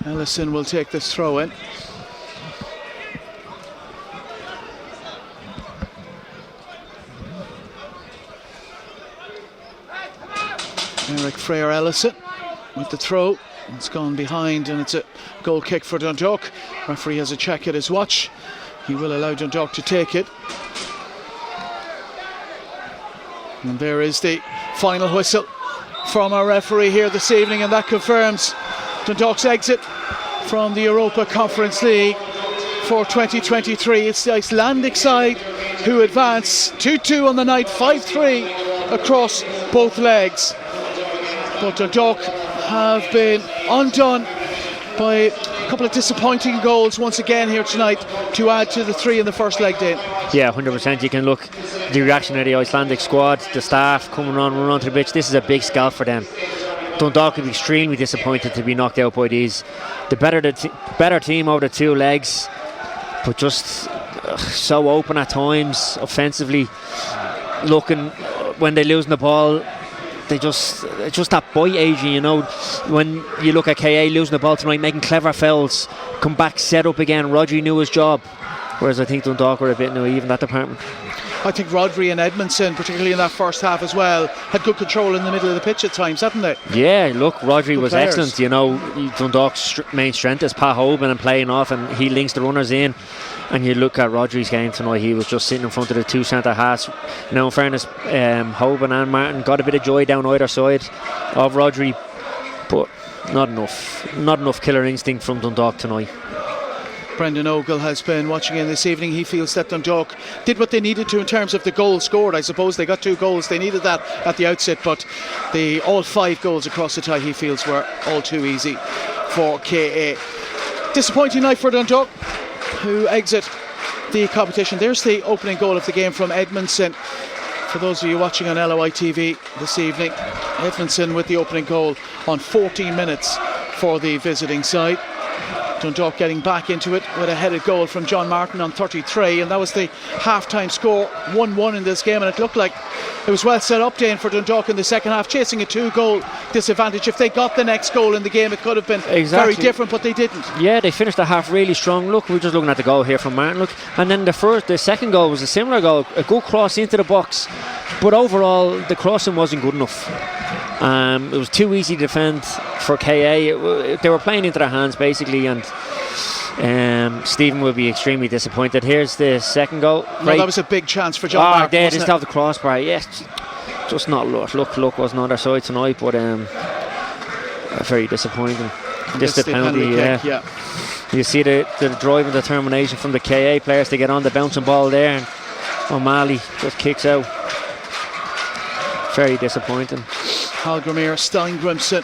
Ellison will take this throw in. Eric Frere Ellison with the throw. It's gone behind and it's a goal kick for Dundalk. Referee has a check at his watch. He will allow Dundalk to take it. And there is the final whistle from our referee here this evening, and that confirms Dundalk's exit from the Europa Conference League for 2023. It's the Icelandic side who advance 2-2 on the night, 5-3 across both legs. But Dundalk have been undone by a couple of disappointing goals once again here tonight to add to the 3 in the first leg, Dane. Yeah, 100%. You can look the reaction of the Icelandic squad, the staff coming on, running onto the pitch. This is a big scalp for them. Dundalk will be extremely disappointed to be knocked out by these. The better team over the 2 legs, but just so open at times, offensively. Looking when they're losing the ball, it's just that bite, Adrian, you know. When you look at KA losing the ball tonight, making clever fouls, come back, set up again. Rodri knew his job, whereas I think Dundalk were a bit naive in that department. I think Rodri and Edmondson, particularly in that first half as well, had good control in the middle of the pitch at times, hadn't they? Yeah, look, Rodri was players. excellent. You know, Dundalk's main strength is Pat Hoban and playing off, and he links the runners in. And you look at Rodri's game tonight, he was just sitting in front of the 2 centre halves. Now, in fairness, Hoban and Martin got a bit of joy down either side of Rodri, but not enough killer instinct from Dundalk tonight. Brendan Ogle has been watching in this evening. He feels that Dundalk did what they needed to in terms of the goals scored. I suppose they got 2 goals. They needed that at the outset, but all 5 goals across the tie, he feels, were all too easy for KA. Disappointing night for Dundalk, who exit the competition. There's the opening goal of the game from Edmondson. For those of you watching on LOI TV this evening, Edmondson with the opening goal on 14 minutes for the visiting side. Dundalk getting back into it with a headed goal from John Martin on 33, and that was the half-time score, 1-1 in this game, and it looked like it was well set up, Dane, for Dundalk in the second half, chasing a 2-goal disadvantage. If they got the next goal in the game, it could have been very different, but they didn't. Yeah, they finished the half really strong. Look, we're just looking at the goal here from Martin, look, and then the second goal was a similar goal, a good cross into the box, but overall the crossing wasn't good enough. It was too easy to defend for KA. They were playing into their hands basically, and Stephen will be extremely disappointed. Here's the second goal. No, that was a big chance for John Martin. There, just have the crossbar. Yes, just not luck was on their side tonight, but very disappointing. Just the penalty, yeah. You see the drive and determination from the KA players to get on the bouncing ball there, and O'Malley just kicks out. Very disappointing. Halgrimir Steingrimson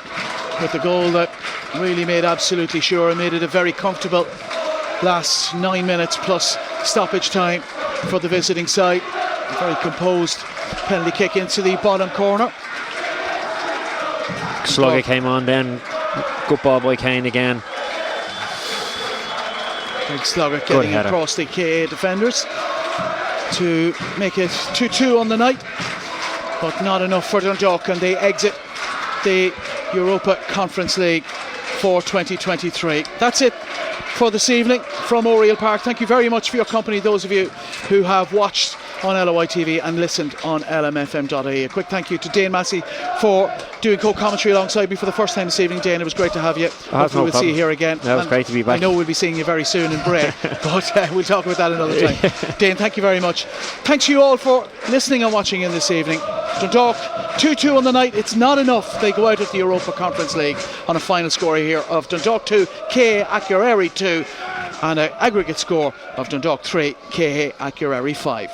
with the goal that really made absolutely sure and made it a very comfortable last 9 minutes plus stoppage time for the visiting side. A very composed penalty kick into the bottom corner. Slugger came on then. Good ball by Kane again. Big Slugger getting across the KA defenders to make it 2-2 on the night, but not enough for Dundalk, and they exit the Europa Conference League for 2023. That's it for this evening from Oriel Park. Thank you very much for your company, those of you who have watched on LOI TV and listened on LMFM.ie. A quick thank you to Dane Massey for doing co-commentary alongside me for the first time this evening. Dane, it was great to have you. Hopefully we'll see you here again. That was great to be back. I know we'll be seeing you very soon in Bray, but we'll talk about that another time. Dane, thank you very much. Thanks to you all for listening and watching in this evening. Dundalk 2-2 on the night. It's not enough. They go out of the Europa Conference League on a final score here of Dundalk 2, KA Akureyri 2, and an aggregate score of Dundalk 3, KA Akureyri 5.